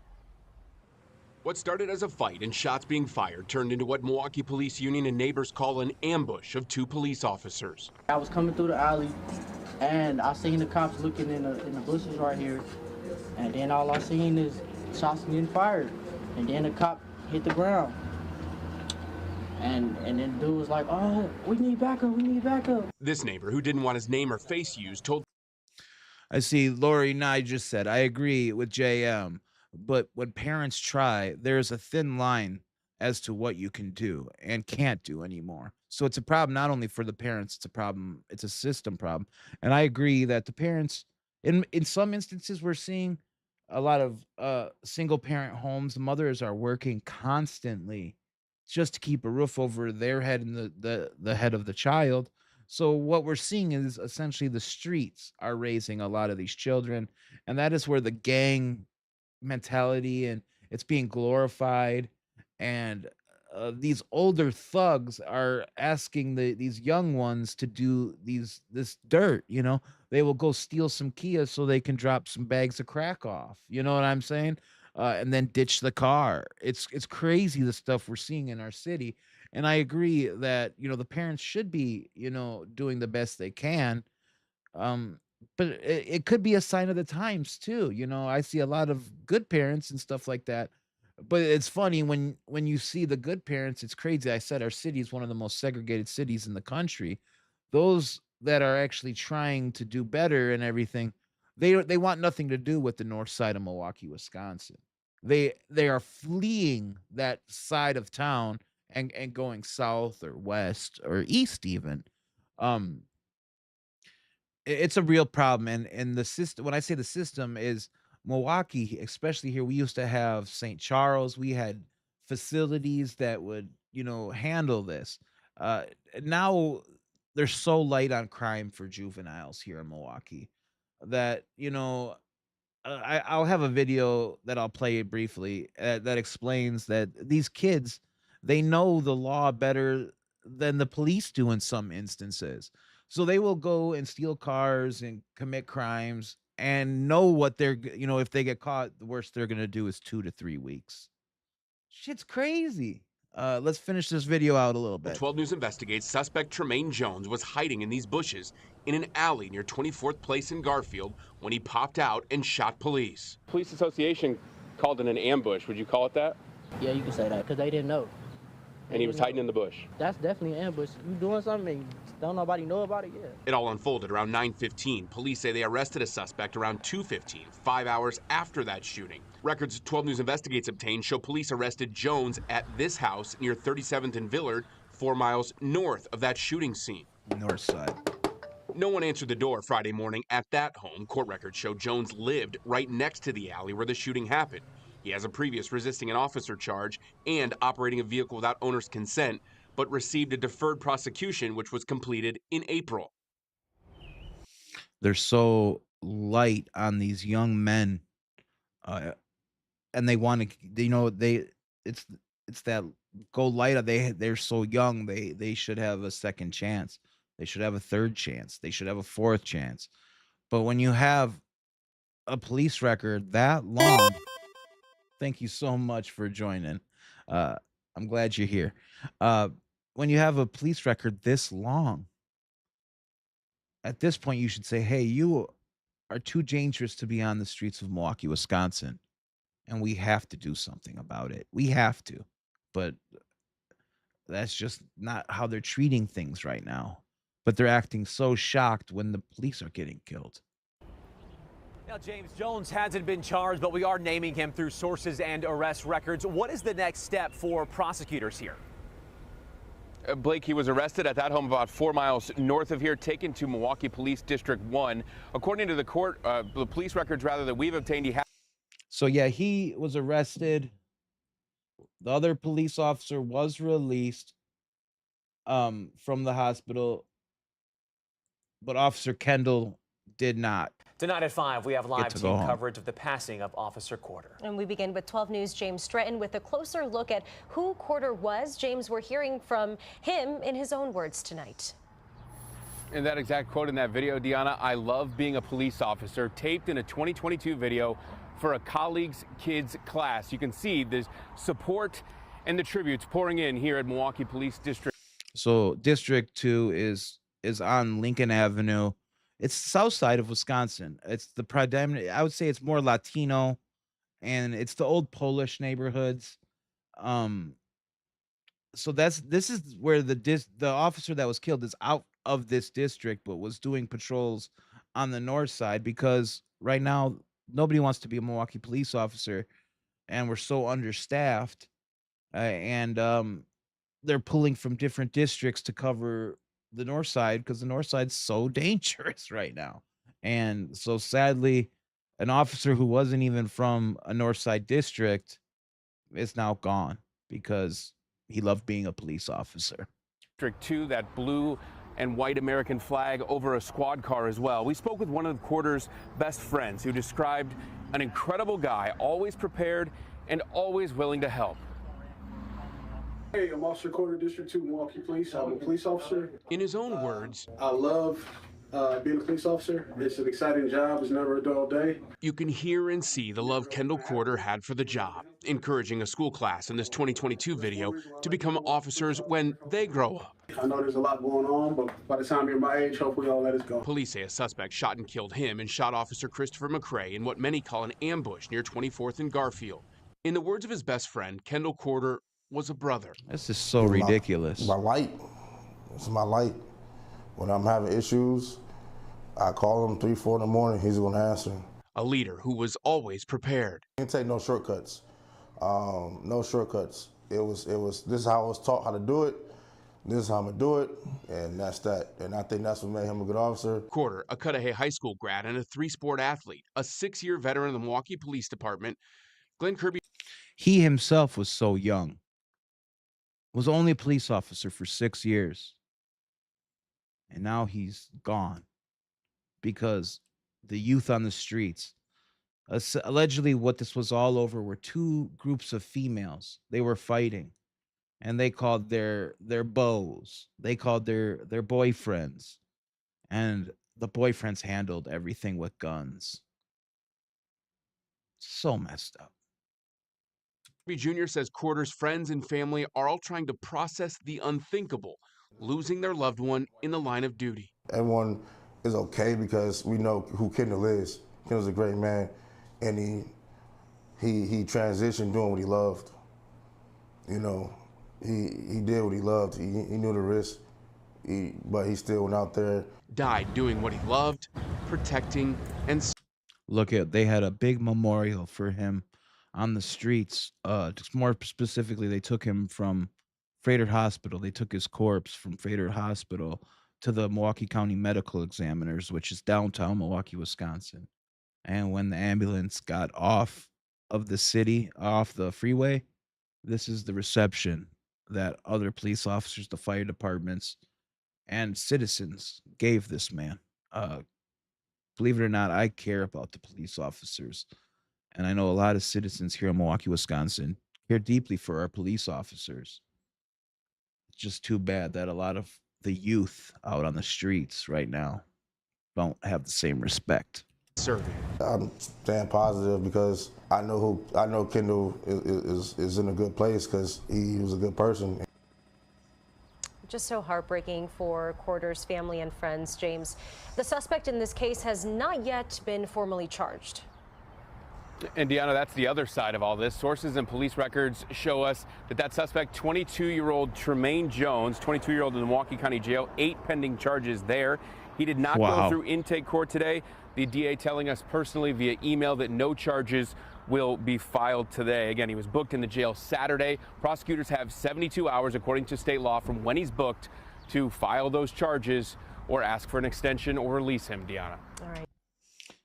What started as a fight and shots being fired turned into what Milwaukee Police Union and neighbors call an ambush of two police officers. I was coming through the alley, and I seen the cops looking in the bushes right here, and then all I seen is shots getting fired, and then the cop hit the ground, and then the dude was like, "Oh, we need backup, we need backup." This neighbor, who didn't want his name or face used, told I see Lori Nye just said, I agree with JM. But when parents try, there's a thin line as to what you can do and can't do anymore. So it's a problem not only for the parents, it's a problem, it's a system problem. And I agree that the parents, in some instances, we're seeing a lot of single parent homes. The mothers are working constantly just to keep a roof over their head and the head of the child. So what we're seeing is essentially the streets are raising a lot of these children. And that is where the gang mentality and it's being glorified, and these older thugs are asking these young ones to do this dirt. They will go steal some Kia so they can drop some bags of crack off, you know what I'm saying, and then ditch the car. It's crazy, the stuff we're seeing in our city. And I agree that the parents should be doing the best they can. But it could be a sign of the times too. I see a lot of good parents and stuff like that. But it's funny when you see the good parents, it's crazy. I said our city is one of the most segregated cities in the country. Those that are actually trying to do better and everything, they want nothing to do with the north side of Milwaukee, Wisconsin. They are fleeing that side of town and going south or west or east even. It's a real problem, and the system. When I say the system, is Milwaukee, especially here. We used to have St. Charles. We had facilities that would, handle this. Now they're so light on crime for juveniles here in Milwaukee that I'll have a video that I'll play briefly that explains that these kids, they know the law better than the police do in some instances. So they will go and steal cars and commit crimes and know what they're, if they get caught, the worst they're going to do is 2 to 3 weeks. Shit's crazy. Let's finish this video out a little bit. 12 News investigates suspect Tremaine Jones was hiding in these bushes in an alley near 24th Place in Garfield when he popped out and shot police. Police Association called it an ambush. Would you call it that? Yeah, you can say that, because they didn't know. And he was hiding in the bush. That's definitely an ambush. You doing something and don't nobody know about it? Yeah. It all unfolded around 9:15. Police say they arrested a suspect around 2:15, 5 hours after that shooting. Records 12 News investigates obtained show police arrested Jones at this house near 37th and Villard, 4 miles north of that shooting scene. North side. No one answered the door Friday morning at that home. Court records show Jones lived right next to the alley where the shooting happened. He has a previous resisting an officer charge and operating a vehicle without owner's consent, but received a deferred prosecution, which was completed in April. They're so light on these young men, and they want to, it's that go light. They're so young. They should have a second chance. They should have a third chance. They should have a fourth chance. But when you have a police record that long, thank you so much for joining. I'm glad you're here. When you have a police record this long, at this point, you should say, hey, you are too dangerous to be on the streets of Milwaukee, Wisconsin, and we have to do something about it. We have to. But that's just not how they're treating things right now. But they're acting so shocked when the police are getting killed. Now, James Jones hasn't been charged, but we are naming him through sources and arrest records. What is the next step for prosecutors here? Blake, he was arrested at that home about 4 miles north of here, taken to Milwaukee Police District 1. According to the court, the police records rather that we've obtained, he had. So, yeah, he was arrested. The other police officer was released from the hospital, but Officer Kendall did not. Tonight at 5, we have live team home. coverage of the passing of Officer Corder. And we begin with 12 News' James Stratton with a closer look at who Corder was. James, we're hearing from him in his own words tonight. And that exact quote in that video, Deanna, I love being a police officer, taped in a 2022 video for a colleague's kids class. You can see the support and the tributes pouring in here at Milwaukee Police District. So District 2 is on Lincoln Avenue. It's the south side of Wisconsin. It's the predominant, I would say it's more Latino, and it's the old Polish neighborhoods. So this is where the officer that was killed is out of this district, but was doing patrols on the north side, because right now nobody wants to be a Milwaukee police officer, and we're so understaffed, and they're pulling from different districts to cover the north side because the north side's so dangerous right now. And so sadly, an officer who wasn't even from a north side district is now gone because he loved being a police officer. District 2, that blue and white American flag over a squad car as well. We spoke with one of the Corder's best friends who described an incredible guy, always prepared and always willing to help. Hey, I'm Officer Corder, District 2, Milwaukee Police. I'm a police officer. In his own words, I love being a police officer. It's an exciting job. It's never a dull day. you can hear and see the love Kendall Corder had for the job, encouraging a school class in this 2022 video to become officers when they grow up. I know there's a lot going on, but by the time you're my age, hopefully all that is gone. Police say a suspect shot and killed him and shot Officer Christopher McCray in what many call an ambush near 24th and Garfield. In the words of his best friend, Kendall Corder was a brother. This is so ridiculous. My light. It's my light. When I'm having issues, I call him 3, 4 in the morning. He's going to answer. A leader who was always prepared. Didn't take no shortcuts. No shortcuts. It was. This is how I was taught how to do it. This is how I'm gonna do it, and that's that. And I think that's what made him a good officer. Corder, a Cudahy High School grad and a 3-sport athlete, a 6-year veteran of the Milwaukee Police Department. Glenn Kirby. He himself was so young. Was only a police officer for 6 years. And now he's gone because the youth on the streets, allegedly what this was all over were 2 groups of females. They were fighting, and they called their beaux. They called their boyfriends, and the boyfriends handled everything with guns. So messed up. Jr. says Corder's friends and family are all trying to process the unthinkable, losing their loved one in the line of duty. Everyone is okay because we know who Kendall is. Kendall's a great man, and he transitioned doing what he loved. You know, he did what he loved. He knew the risk, but he still went out there. Died doing what he loved, protecting and. Look at, they had a big memorial for him on the streets. Just more specifically, they took him from Frederick Hospital. They took his corpse from Frederick Hospital to the Milwaukee County Medical Examiners, which is downtown Milwaukee, Wisconsin. And when the ambulance got off of the city, off the freeway, this is the reception that other police officers, the fire departments, and citizens gave this man. Uh, Believe it or not, I care about the police officers. And I know a lot of citizens here in Milwaukee, Wisconsin care deeply for our police officers. It's just too bad that a lot of the youth out on the streets right now don't have the same respect. I'm staying positive because I know Kendall is in a good place because he was a good person. Just so heartbreaking for Corder's family and friends, James. The suspect in this case has not yet been formally charged. And Deanna, that's the other side of all this. Sources and police records show us that suspect, 22-year-old Tremaine Jones, 22-year-old in the Milwaukee County Jail, 8 pending charges there. He did not go through intake court today. The DA telling us personally via email that no charges will be filed today. Again, he was booked in the jail Saturday. Prosecutors have 72 hours, according to state law, from when he's booked to file those charges or ask for an extension or release him, Deanna. All right.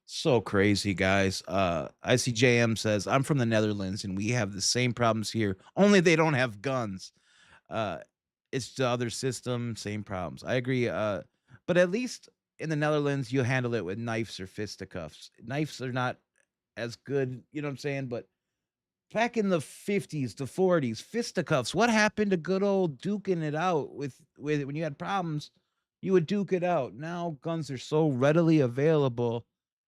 So crazy, guys. ICJM says, I'm from the Netherlands and we have the same problems here, only they don't have guns. It's the other system, same problems. I agree. But at least in the Netherlands, you handle it with knives or fisticuffs. Knives are not as good, you know what I'm saying? But back in the 50s, the 40s, fisticuffs, what happened to good old duking it out with when you had problems, you would duke it out. Now guns are so readily available.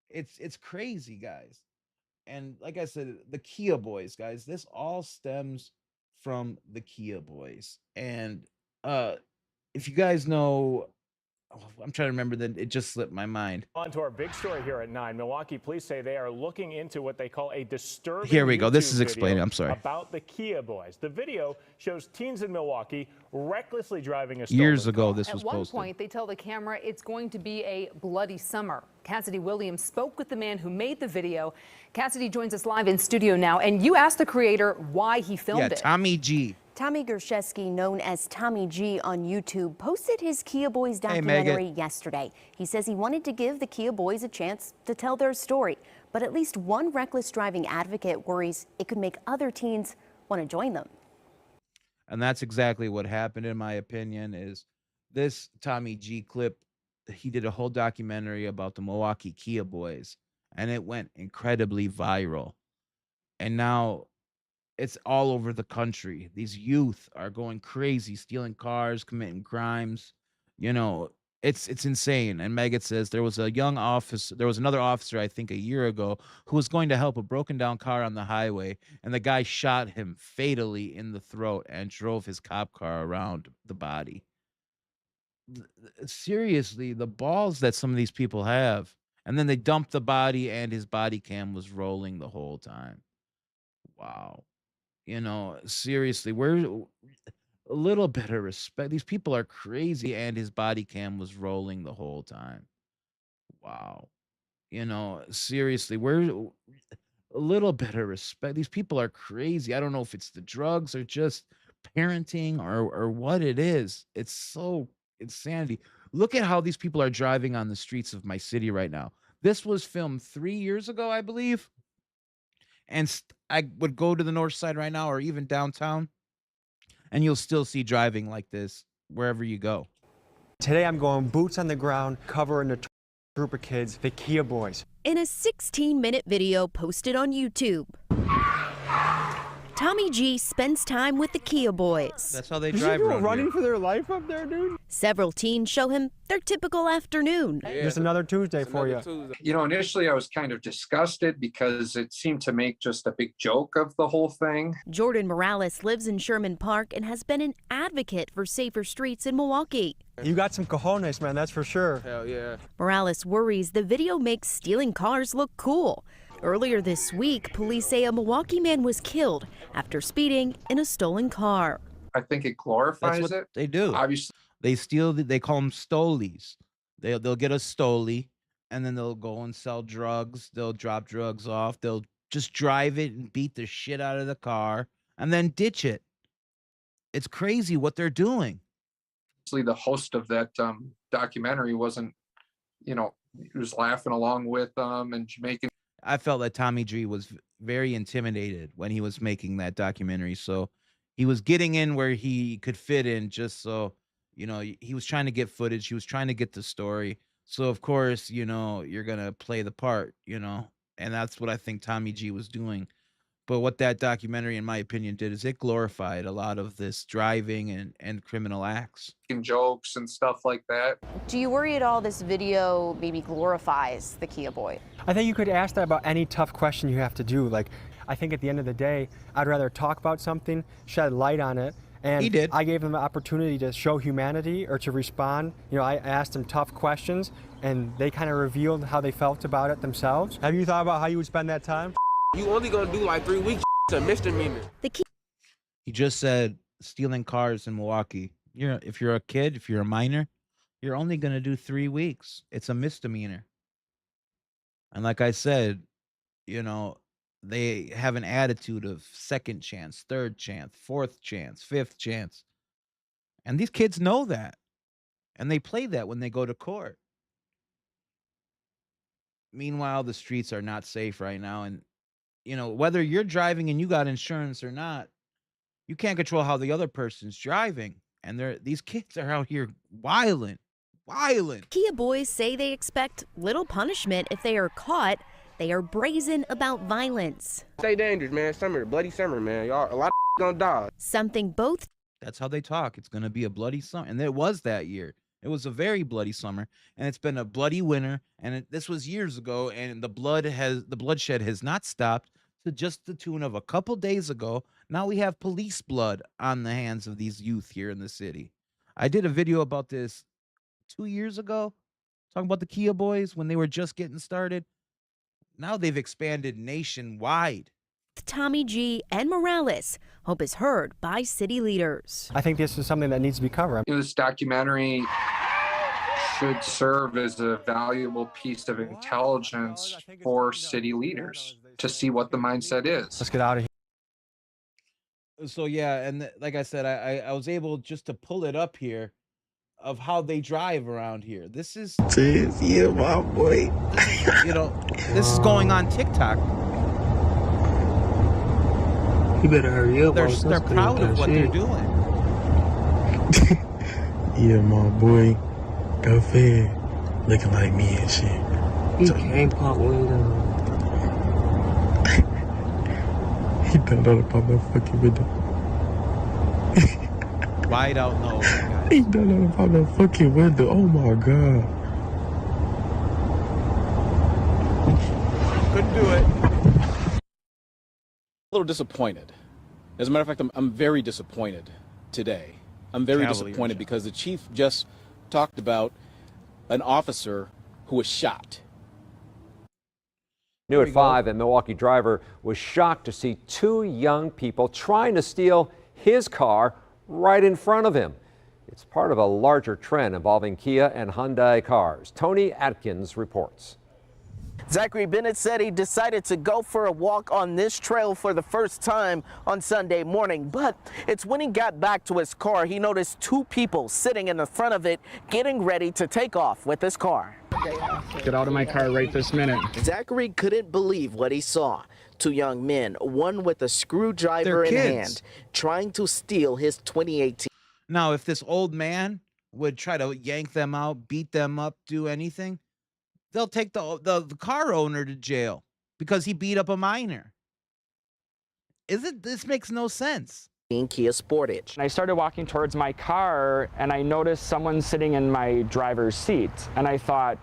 It's crazy, guys. And like I said, the Kia boys, guys, this all stems from the Kia boys. And if you guys know, I'm trying to remember that it just slipped my mind. On to our big story here at 9. Milwaukee police say they are looking into what they call a disturbing Here we go. This YouTube is explaining. video I'm sorry. About the Kia boys. The video shows teens in Milwaukee recklessly driving a stolen Years ago, car. this was At one posted. point, they tell the camera it's going to be a bloody summer. Cassidy Williams spoke with the man who made the video. Cassidy joins us live in studio now, and you asked the creator why he filmed it. Tommy G. Tommy Gershesky, known as Tommy G on YouTube, posted his Kia Boys documentary yesterday. He says he wanted to give the Kia Boys a chance to tell their story, but at least one reckless driving advocate worries it could make other teens want to join them. And that's exactly what happened, in my opinion, is this Tommy G clip. He did a whole documentary about the Milwaukee Kia boys, and it went incredibly viral. And now it's all over the country. These youth are going crazy, stealing cars, committing crimes. You know, it's insane. And Megan says there was another officer, I think a year ago, who was going to help a broken down car on the highway, and the guy shot him fatally in the throat and drove his cop car around the body. Seriously, the balls that some of these people have. And then they dumped the body and his body cam was rolling the whole time. Wow. You know, seriously, we're a little bit of respect. These people are crazy, and his body cam was rolling the whole time. Wow. You know, seriously, we're a little bit of respect. These people are crazy. I don't know if it's the drugs or just parenting or what it is. It's so insanity. Look at how these people are driving on the streets of my city right now. This was filmed 3 years ago, I believe. And I would go to the north side right now or even downtown, and you'll still see driving like this wherever you go. Today I'm going boots on the ground, covering a group of kids, the Kia boys. In a 16-minute video posted on YouTube, Tommy G spends time with the Kia boys. That's how they drive around running here. for their life up there, dude? Several teens show him their typical afternoon. Just another Tuesday for you. You know, initially I was kind of disgusted because it seemed to make just a big joke of the whole thing. Jordan Morales lives in Sherman Park and has been an advocate for safer streets in Milwaukee. You got some cojones, man, that's for sure. Hell yeah. Morales worries the video makes stealing cars look cool. Earlier this week, police say a Milwaukee man was killed after speeding in a stolen car. I think it glorifies That's what it. they do. Obviously, they steal. They call them stolies. They'll get a stoli, and then they'll go and sell drugs. They'll drop drugs off. They'll just drive it and beat the shit out of the car, and then ditch it. It's crazy what they're doing. the host of that documentary wasn't, he was laughing along with them and making. I felt that Tommy G was very intimidated when he was making that documentary. So he was getting in where he could fit in, just so, he was trying to get footage. He was trying to get the story. So, of course, you're going to play the part, and that's what I think Tommy G was doing. But what that documentary, in my opinion, did is it glorified a lot of this driving and criminal acts. Jokes and stuff like that. Do you worry at all this video maybe glorifies the Kia boy? I think you could ask that about any tough question you have to do. Like, I think at the end of the day, I'd rather talk about something, shed light on it. And he did. I gave them the opportunity to show humanity or to respond. I asked them tough questions, and they kind of revealed how they felt about it themselves. Have you thought about how you would spend that time? You only gonna do like 3 weeks. It's a misdemeanor. He just said stealing cars in Milwaukee. If you're a kid, if you're a minor, you're only going to do 3 weeks. It's a misdemeanor. And like I said, they have an attitude of second chance, third chance, fourth chance, fifth chance. And these kids know that. And they play that when they go to court. Meanwhile, the streets are not safe right now. And, whether you're driving and you got insurance or not, you can't control how the other person's driving. And these kids are out here wilding. Kia boys say they expect little punishment if they are caught. They are brazen about violence. Stay dangerous, man. Summer, bloody summer, man. Y'all, a lot of gonna die. Something both. That's how they talk. It's going to be a bloody summer. And it was that year. It was a very bloody summer. And it's been a bloody winter. And this was years ago. And the bloodshed has not stopped. To just the tune of a couple days ago, now we have police blood on the hands of these youth here in the city. I did a video about this 2 years ago, talking about the Kia boys when they were just getting started. Now they've expanded nationwide. Tommy G and Morales hope is heard by city leaders. I think this is something that needs to be covered. This documentary should serve as a valuable piece of intelligence for city leaders to see what the mindset is. Let's get out of here. So yeah, and like I said, I was able just to pull it up here of how they drive around here. This is Yeah, my boy. This is going on TikTok. You better hurry up. They're proud of what they're doing. Yeah, my boy. Go fed. Looking like me and shit. He can't pop window. He done on the pop that fucking window. Wide out nose. He done on the pop that fucking window. Oh my god. Couldn't do it. A little disappointed. As a matter of fact, I'm very disappointed today. I'm very disappointed because the chief just talked about an officer who was shot. New at 5, a Milwaukee driver was shocked to see 2 young people trying to steal his car right in front of him. It's part of a larger trend involving Kia and Hyundai cars. Tony Atkins reports. Zachary Bennett said he decided to go for a walk on this trail for the first time on Sunday morning, but it's when he got back to his car he noticed 2 people sitting in the front of it getting ready to take off with his car. Get out of my car right this minute. Zachary couldn't believe what he saw. 2 young men, one with a screwdriver in hand, trying to steal his 2018. Now, if this old man would try to yank them out, beat them up, do anything, they'll take the car owner to jail because he beat up a minor. This makes no sense. Kia Sportage. And I started walking towards my car and I noticed someone sitting in my driver's seat. And I thought,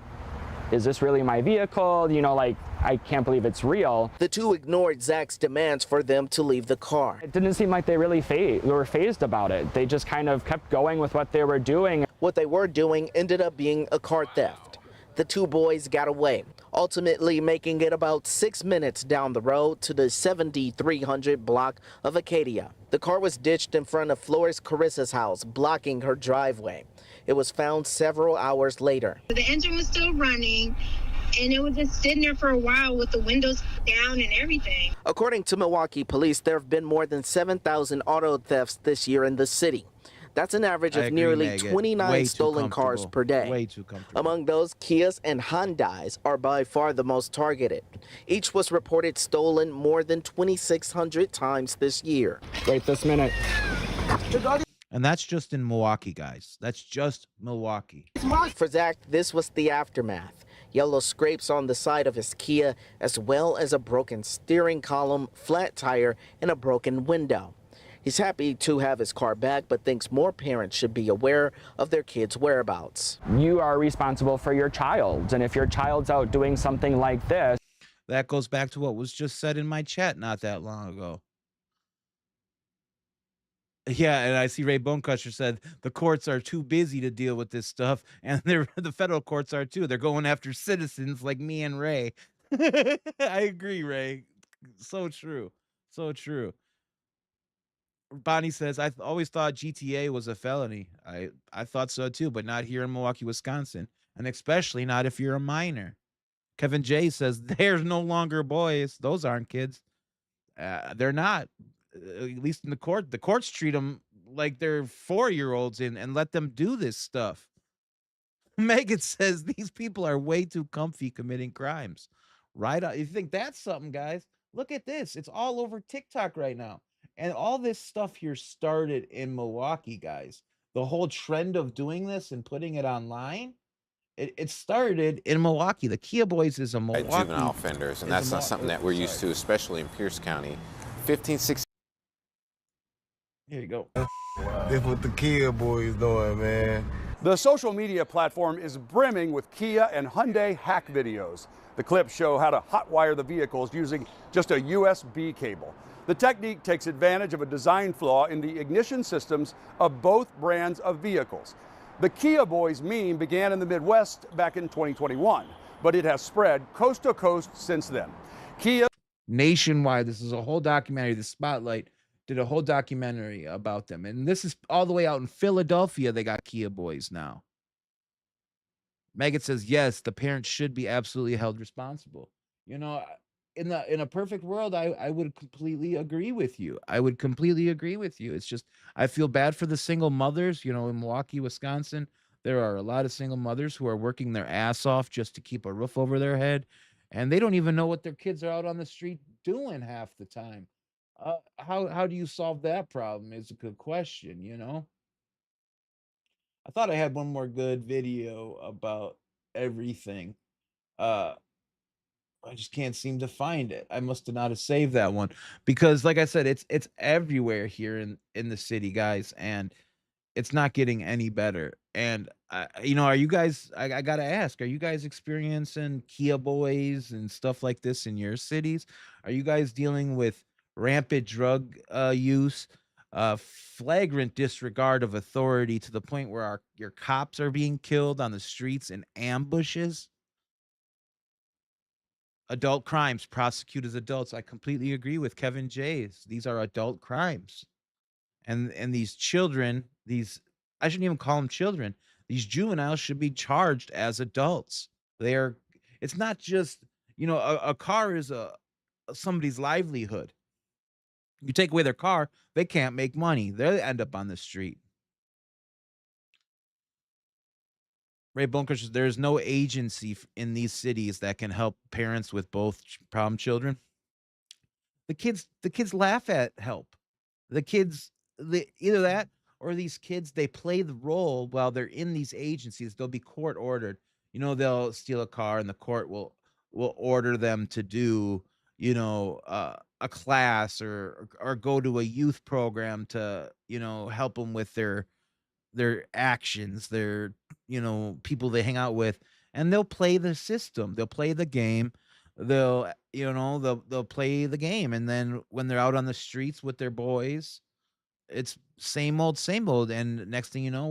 is this really my vehicle? I can't believe it's real. The 2 ignored Zach's demands for them to leave the car. It didn't seem like they really were fazed about it. They just kind of kept going with what they were doing. What they were doing ended up being a car theft. The 2 boys got away, ultimately making it about 6 minutes down the road to the 7300 block of Acadia. The car was ditched in front of Flores Carissa's house, blocking her driveway. It was found several hours later. The engine was still running, and it was just sitting there for a while with the windows down and everything. According to Milwaukee police, there have been more than 7,000 auto thefts this year in the city. That's an average I of agree, nearly Megan. 29 Way too stolen cars comfortable. per day. Way too comfortable. Among those, Kias and Hyundais are by far the most targeted. Each was reported stolen more than 2,600 times this year. Wait this minute. And that's just in Milwaukee, guys. That's just Milwaukee. For Zach, this was the aftermath. Yellow scrapes on the side of his Kia, as well as a broken steering column, flat tire, and a broken window. He's happy to have his car back, but thinks more parents should be aware of their kids' whereabouts. You are responsible for your child, and if your child's out doing something like this. That goes back to what was just said in my chat not that long ago. Yeah, and I see Ray Bonecrusher said the courts are too busy to deal with this stuff, and the federal courts are too. They're going after citizens like me and Ray. I agree, Ray. So true. So true. Bonnie says, I always thought GTA was a felony. I thought so too, but not here in Milwaukee, Wisconsin, and especially not if you're a minor. Kevin J says, there's no longer boys. Those aren't kids. They're not. At least in the court. The courts treat them like they're 4-year-olds and let them do this stuff. Megan says, these people are way too comfy committing crimes. Right? You think that's something, guys? Look at this. It's all over TikTok right now. And all this stuff here started in Milwaukee, guys. The whole trend of doing this and putting it online, it started in Milwaukee. The Kia Boys is a Milwaukee. Juvenile offenders, and that's not something that we're used to, especially in Pierce County. 15, 16. Here you go. That's what the Kia Boys doing, man. The social media platform is brimming with Kia and Hyundai hack videos. The clips show how to hotwire the vehicles using just a USB cable. The technique takes advantage of a design flaw in the ignition systems of both brands of vehicles. The Kia Boys meme began in the Midwest back in 2021, but it has spread coast to coast since then. Kia Nationwide, this is a whole documentary. The Spotlight did a whole documentary about them. And this is all the way out in Philadelphia. They got Kia Boys now. Megan says, yes, the parents should be absolutely held responsible. You know, in a perfect world, I would completely agree with you. I would completely agree with you. It's just, I feel bad for the single mothers. You know, in Milwaukee, Wisconsin, there are a lot of single mothers who are working their ass off just to keep a roof over their head. And they don't even know what their kids are out on the street doing half the time. How do you solve that problem is a good question, you know? I thought I had one more good video about everything. I just can't seem to find it. I must have not have saved that one because, like I said, it's everywhere here in the city, guys, and it's not getting any better. And you know, are you guys? I gotta ask, are you guys experiencing Kia Boys and stuff like this in your cities? Are you guys dealing with rampant drug use, flagrant disregard of authority to the point where your cops are being killed on the streets in ambushes? Adult crimes prosecute as adults. I completely agree with Kevin Jays. These are adult crimes. And these children, I shouldn't even call them children. These juveniles should be charged as adults. It's not just, you know, a car is somebody's livelihood. You take away their car, they can't make money. They end up on the street. Ray Bunkers, there's no agency in these cities that can help parents with both problem children. The kids laugh at help. The kids, either that or these kids, they play the role while they're in these agencies. They'll be court ordered. You know, they'll steal a car and the court will order them to do, you know, a class or go to a youth program to, you know, help them with their actions, their, you know, people they hang out with, and they'll play the system. They'll play the game. They'll play the game. And then when they're out on the streets with their boys, it's same old. And next thing you know,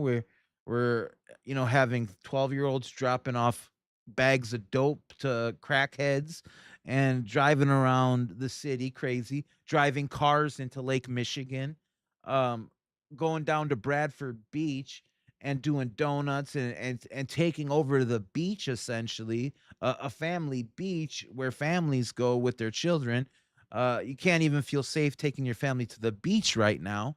we're you know, having 12-year-olds dropping off bags of dope to crackheads and driving around the city crazy, driving cars into Lake Michigan, going down to Bradford Beach and doing donuts and taking over the beach, essentially, a family beach where families go with their children. You can't even feel safe taking your family to the beach right now.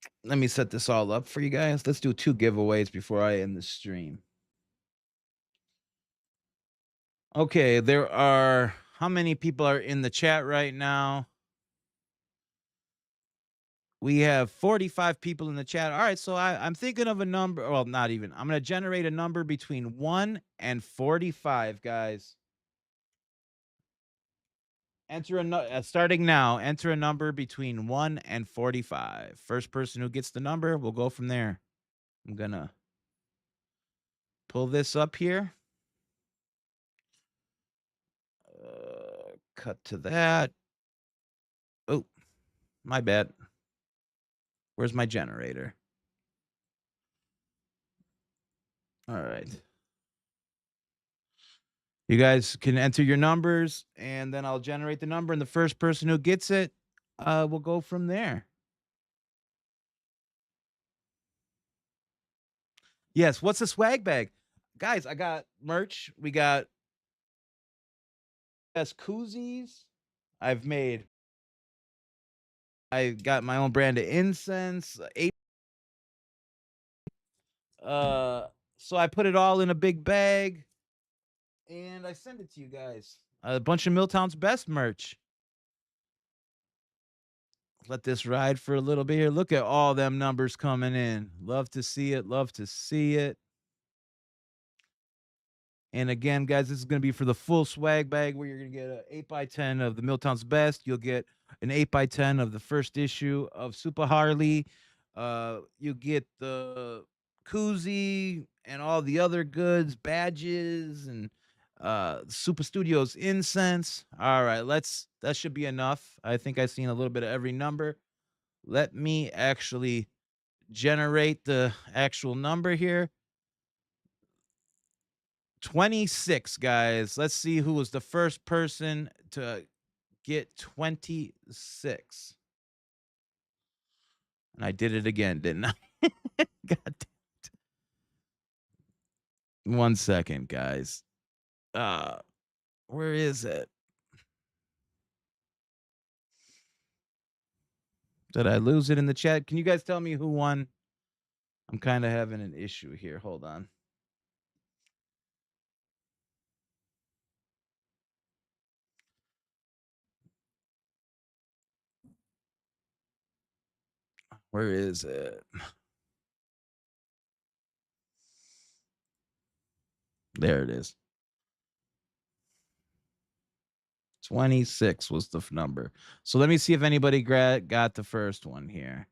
Let me set this all up for you guys. Let's do 2 giveaways before I end the stream. Okay, there are, how many people are in the chat right now? We have 45 people in the chat. All right, so I'm thinking of a number. Well, not even. I'm going to generate a number between 1 and 45, guys. Enter starting now. Enter a number between 1 and 45. First person who gets the number, we'll go from there. I'm going to pull this up here. Cut to that. Oh, my bad. Where's my generator? All right. You guys can enter your numbers, and then I'll generate the number, and the first person who gets it will go from there. Yes, what's a swag bag? Guys, I got merch. We got koozies. I got my own brand of incense. So I put it all in a big bag, and I send it to you guys. A bunch of MILTOWN'S Best merch. Let this ride for a little bit here. Look at all them numbers coming in. Love to see it. Love to see it. And again, guys, this is going to be for the full swag bag, where you're going to get an 8x10 of the MILTOWN'S Best. You'll get an 8x10 of the first issue of Supa Harley. You get the koozie and all the other goods, badges, and Supa Studios incense. All right, that should be enough. I think I've seen a little bit of every number. Let me actually generate the actual number here. 26, guys. Let's see who was the first person to get 26. And I did it again, didn't I? God damn it. 1 second, guys. Where is it? Did I lose it in the chat? Can you guys tell me who won? I'm kind of having an issue here. Hold on. Where is it? There it is. 26 was the number. So let me see if anybody got the first one here.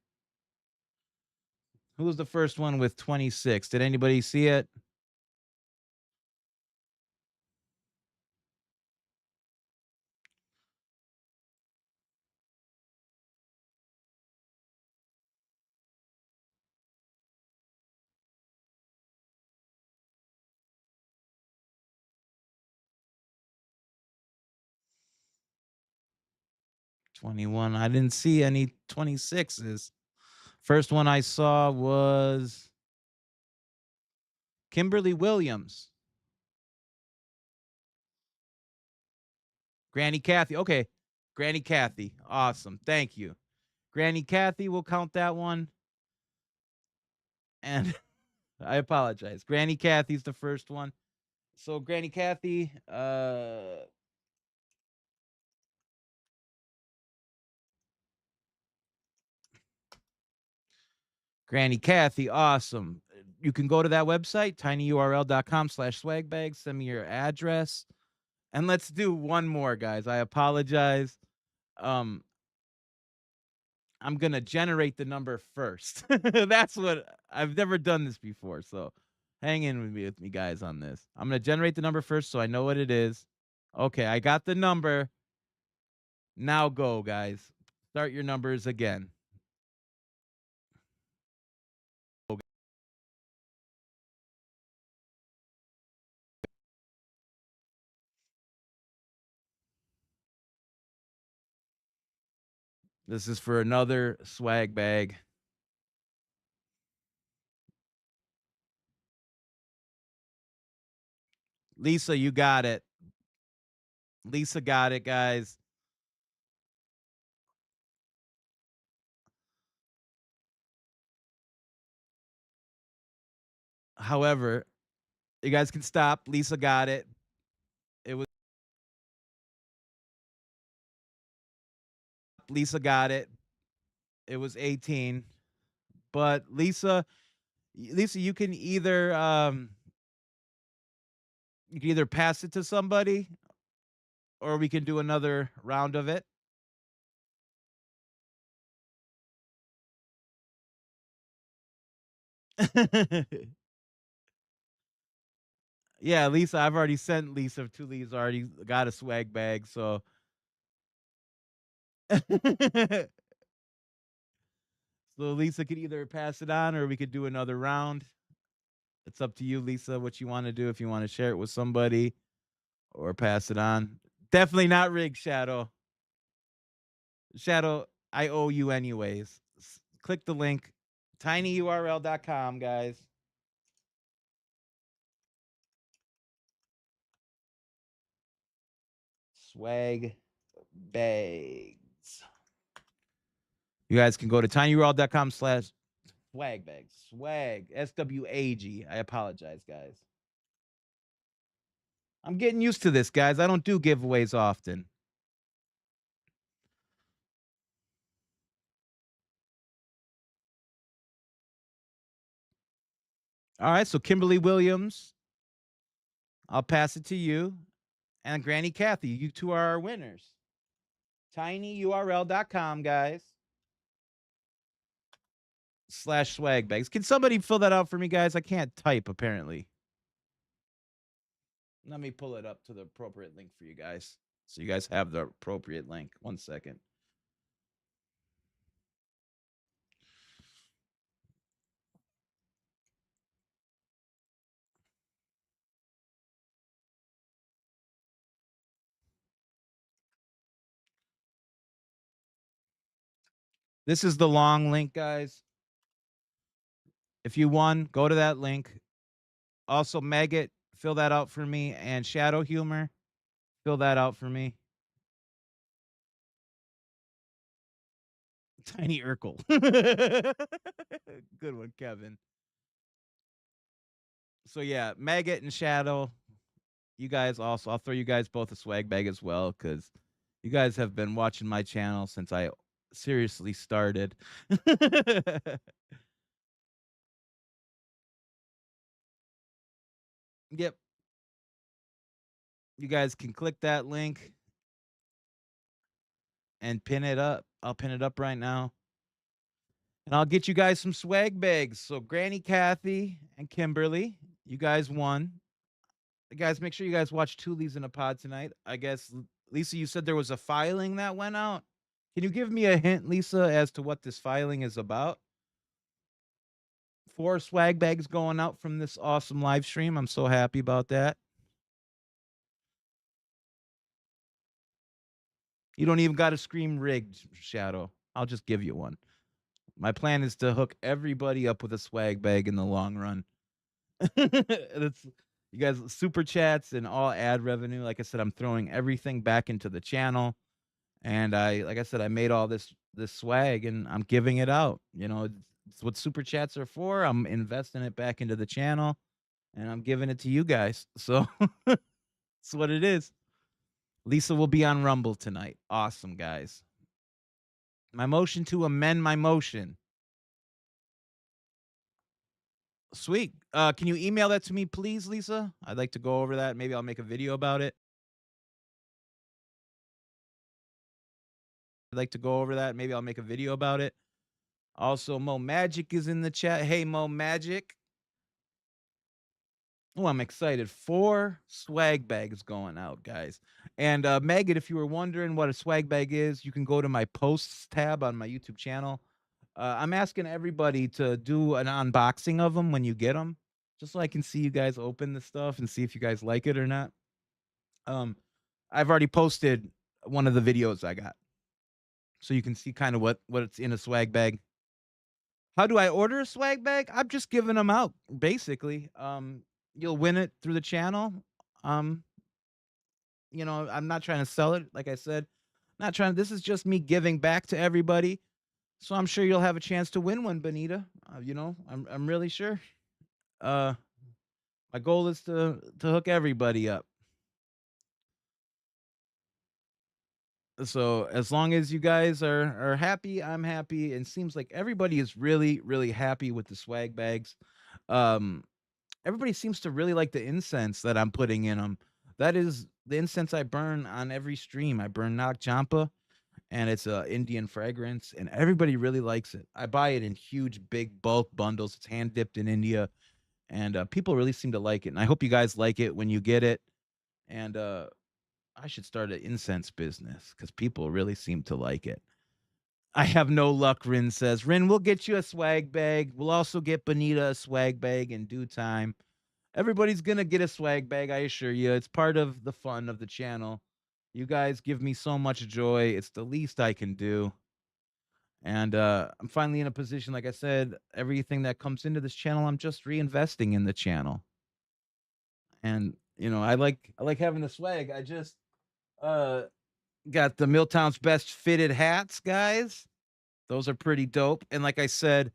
Who was the first one with 26? Did anybody see it? $21. I didn't see any 26s. First one I saw was Kimberly Williams. Granny Kathy. Okay. Granny Kathy. Awesome. Thank you. Granny Kathy, we'll count that one. And I apologize. Granny Kathy's the first one. So Granny Kathy, Granny Kathy, awesome. You can go to that website, tinyurl.com/swagbags. Send me your address. And let's do one more, guys. I apologize. I'm going to generate the number first. That's what I've never done this before. So hang in with me, guys, on this. I'm going to generate the number first so I know what it is. Okay, I got the number. Now go, guys. Start your numbers again. This is for another swag bag. Lisa, you got it. Lisa got it, guys. However, you guys can stop. Lisa got it. Lisa got it. It was 18. But Lisa, you can either pass it to somebody, or we can do another round of it. Yeah, Lisa, I've already sent Lisa to Lisa. Already got a swag bag, so. So Lisa could either pass it on, or we could do another round. It's up to you, Lisa, what you want to do. If you want to share it with somebody or pass it on. Definitely not rigged, Shadow. Shadow, I owe you anyways. Click the link, tinyurl.com, guys. Swag bags. You guys can go to tinyurl.com/swag bags. Swag, SWAG. I apologize, guys. I'm getting used to this, guys. I don't do giveaways often. All right, so Kimberly Williams, I'll pass it to you. And Granny Kathy, you two are our winners. tinyurl.com, guys. /swag bags. Can somebody fill that out for me, guys? I can't type, apparently. Let me pull it up to the appropriate link for you guys, so you guys have the appropriate link. 1 second. This is the long link, guys. If you won, go to that link. Also, Maggot, fill that out for me. And Shadow Humor, fill that out for me. Tiny Urkel. Good one, Kevin. So, yeah, Maggot and Shadow, you guys also, I'll throw you guys both a swag bag as well, because you guys have been watching my channel since I seriously started. Yep. You guys can click that link and pin it up. I'll pin it up right now. And I'll get you guys some swag bags. So Granny Kathy and Kimberly, you guys won. Guys, make sure you guys watch Two Leaves in a Pod tonight. I guess, Lisa, you said there was a filing that went out. Can you give me a hint, Lisa, as to what this filing is about? 4 swag bags going out from this awesome live stream. I'm so happy about that. You don't even got to scream rigged, Shadow. I'll just give you one. My plan is to hook everybody up with a swag bag in the long run. That's, you guys, super chats and all ad revenue. Like I said, I'm throwing everything back into the channel. And like I said, I made all this swag and I'm giving it out. You know, it's what super chats are for. I'm investing it back into the channel and I'm giving it to you guys. So that's what it is. Lisa will be on Rumble tonight. Awesome, guys. My motion to amend my motion. Sweet. Can you email that to me, please, Lisa? I'd like to go over that. Maybe I'll make a video about it. Also, Mo Magic is in the chat. Hey, Mo Magic. Oh, I'm excited. 4 swag bags going out, guys. And Maggot, if you were wondering what a swag bag is, you can go to my posts tab on my YouTube channel. I'm asking everybody to do an unboxing of them when you get them, just so I can see you guys open the stuff and see if you guys like it or not. I've already posted one of the videos I got, so you can see kind of what's in a swag bag. How do I order a swag bag? I'm just giving them out, basically. You'll win it through the channel. You know, I'm not trying to sell it, like I said. Not trying. This is just me giving back to everybody. So I'm sure you'll have a chance to win one, Benita. You know, I'm really sure. My goal is to hook everybody up. So as long as you guys are happy, I'm happy. And seems like everybody is really, really happy with the swag bags. Um, everybody seems to really like the incense that I'm putting in them. That is the incense I burn on every stream. I burn Nak Champa, and it's a Indian fragrance, and everybody really likes it. I buy it in huge, big bulk bundles. It's hand dipped in India, and people really seem to like it. And I hope you guys like it when you get it. And I should start an incense business because people really seem to like it. I have no luck, Rin says. Rin, we'll get you a swag bag. We'll also get Bonita a swag bag in due time. Everybody's going to get a swag bag, I assure you. It's part of the fun of the channel. You guys give me so much joy. It's the least I can do. And I'm finally in a position, like I said, everything that comes into this channel, I'm just reinvesting in the channel. And, you know, I like having the swag. I just got the Milltown's Best fitted hats, guys. Those are pretty dope. And like I said,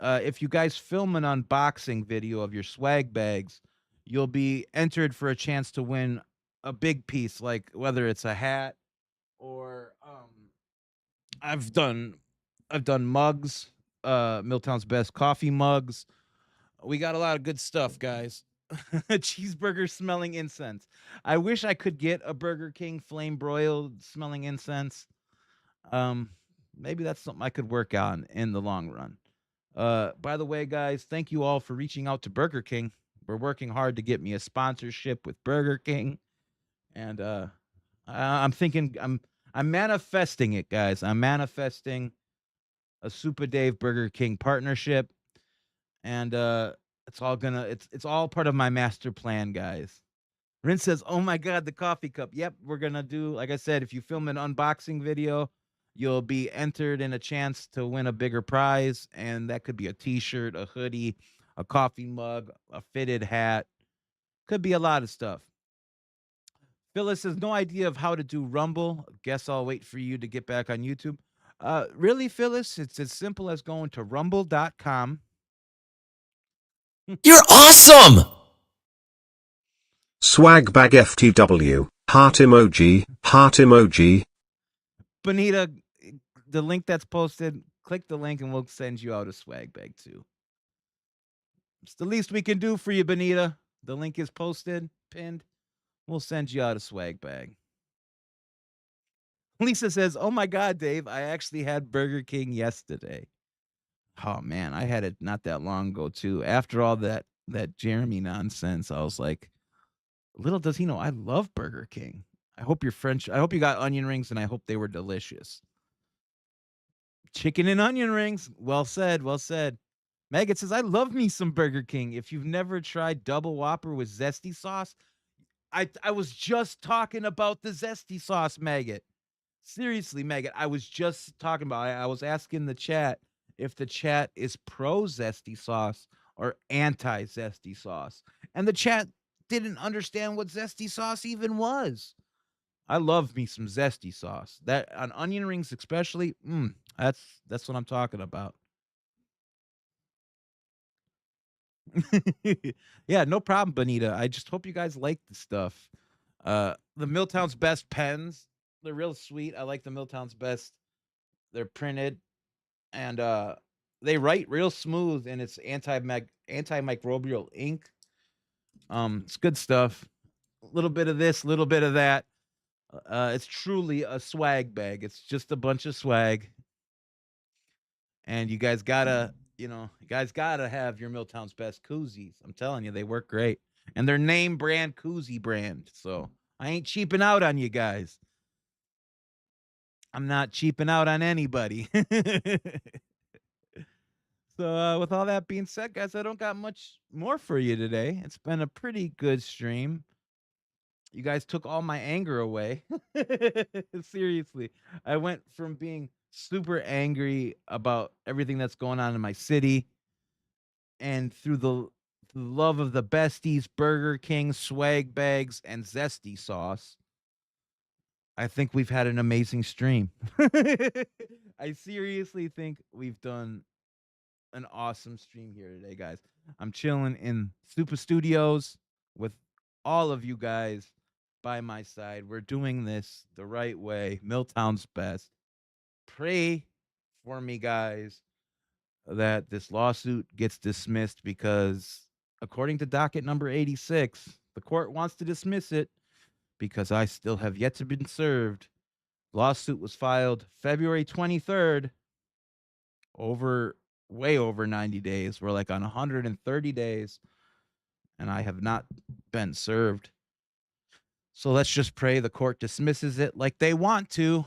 if you guys film an unboxing video of your swag bags, you'll be entered for a chance to win a big piece, like whether it's a hat or I've done mugs, Milltown's Best coffee mugs. We got a lot of good stuff, guys. Cheeseburger smelling incense. I wish I could get a Burger King flame broiled smelling incense. Maybe that's something I could work on in the long run. By the way, guys, thank you all for reaching out to Burger King. We're working hard to get me a sponsorship with Burger King. And I'm thinking I'm manifesting it, guys. I'm manifesting a Supa Dave Burger King partnership. And it's all part of my master plan, guys. Rin says, "Oh my God, the coffee cup." Yep, we're gonna do, like I said, if you film an unboxing video, you'll be entered in a chance to win a bigger prize, and that could be a T-shirt, a hoodie, a coffee mug, a fitted hat. Could be a lot of stuff. Phyllis has no idea of how to do Rumble. Guess I'll wait for you to get back on YouTube. Really, Phyllis? It's as simple as going to rumble.com. You're awesome! Swag bag FTW. Heart emoji. Heart emoji. Bonita, the link that's posted, click the link and we'll send you out a swag bag too. It's the least we can do for you, Bonita. The link is posted, pinned. We'll send you out a swag bag. Lisa says, "Oh my God, Dave, I actually had Burger King yesterday." Oh man, I had it not that long ago too. After all that Jeremy nonsense, I was like, little does he know, I love Burger King. I hope you're French. I hope you got onion rings, and I hope they were delicious. Chicken and onion rings. Well said. Well said. Maggot says, "I love me some Burger King. If you've never tried Double Whopper with zesty sauce," I was just talking about the zesty sauce, Maggot. Seriously, Maggot, I was just talking about it. I was asking the chat if the chat is pro zesty sauce or anti zesty sauce. And the chat didn't understand what zesty sauce even was. I love me some zesty sauce. That on onion rings especially, that's what I'm talking about. Yeah, no problem, Bonita. I just hope you guys like the stuff. The Milltown's Best pens, they're real sweet. I like the Milltown's Best. They're printed and they write real smooth, and it's antimicrobial ink. It's good stuff. A little bit of this, a little bit of that. It's truly a swag bag. It's just a bunch of swag. And you guys gotta have your Milltown's Best koozies. I'm telling you, they work great. And they're name brand koozie brand. So I ain't cheaping out on you guys. I'm not cheaping out on anybody. So with all that being said, guys, I don't got much more for you today. It's been a pretty good stream. You guys took all my anger away. Seriously. I went from being super angry about everything that's going on in my city, and through the love of the Besties, Burger King, swag bags, and zesty sauce, I think we've had an amazing stream. I seriously think we've done an awesome stream here today, guys. I'm chilling in Supa Studios with all of you guys by my side. We're doing this the right way. Miltown's best. Pray for me, guys, that this lawsuit gets dismissed because, according to docket number 86, the court wants to dismiss it because I still have yet to be served. Lawsuit was filed February 23rd, way over 90 days. We're like on 130 days, and I have not been served. So let's just pray the court dismisses it like they want to.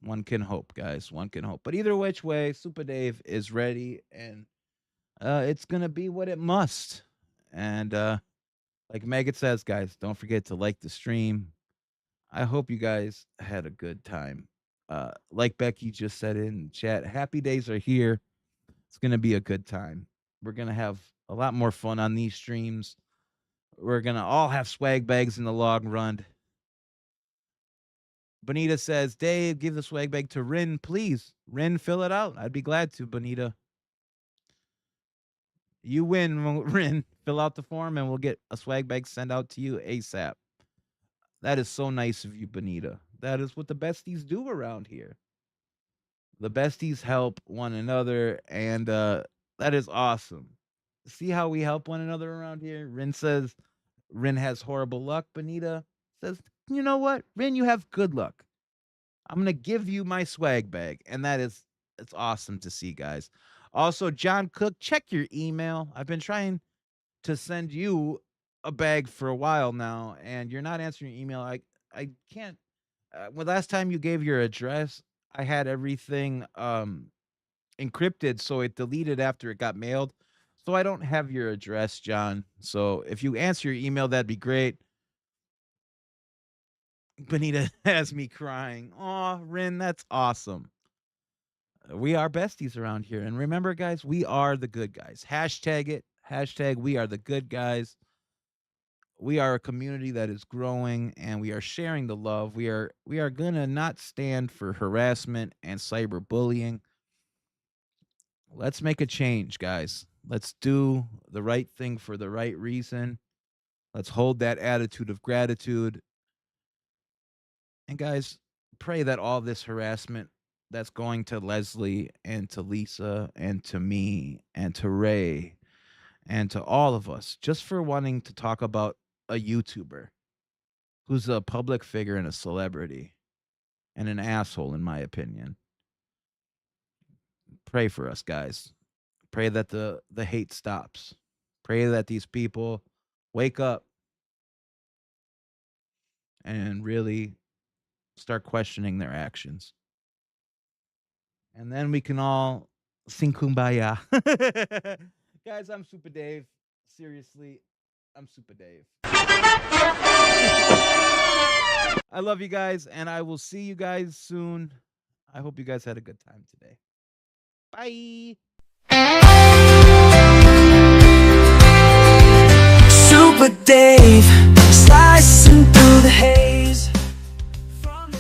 One can hope, guys. One can hope. But either which way, Supa Dave is ready, and it's going to be what it must. And like Megan says, guys, don't forget to like the stream. I hope you guys had a good time. Like Becky just said in chat, happy days are here. It's going to be a good time. We're going to have a lot more fun on these streams. We're going to all have swag bags in the long run. Bonita says, Dave, give the swag bag to Rin, please. Rin, fill it out. I'd be glad to, Bonita. You win, Rin. Fill out the form, and we'll get a swag bag sent out to you ASAP. That is so nice of you, Bonita. That is what the besties do around here. The besties help one another, and that is awesome. See how we help one another around here? Rin says Rin has horrible luck. Bonita says, you know what? Rin, you have good luck. I'm going to give you my swag bag. And it's awesome to see, guys. Also, John Cook, check your email. I've been trying to send you a bag for a while now, and you're not answering your email. I can't. Well, last time you gave your address, I had everything encrypted, so it deleted after it got mailed. So I don't have your address, John. So if you answer your email, that'd be great. Bonita has me crying. Aw, Rin, that's awesome. We are besties around here. And remember, guys, we are the good guys. Hashtag it. Hashtag we are the good guys. We are a community that is growing, and we are sharing the love. We are going to not stand for harassment and cyberbullying. Let's make a change, guys. Let's do the right thing for the right reason. Let's hold that attitude of gratitude. And guys, pray that all this harassment that's going to Leslie and to Lisa and to me and to Ray and to all of us, just for wanting to talk about a YouTuber who's a public figure and a celebrity and an asshole, in my opinion. Pray for us, guys. Pray that the hate stops. Pray that these people wake up and really start questioning their actions. And then we can all sing Kumbaya. Guys, I'm Supa Dave. Seriously, I'm Supa Dave. I love you guys, and I will see you guys soon. I hope you guys had a good time today. Bye. Supa Dave, slicing through the hate.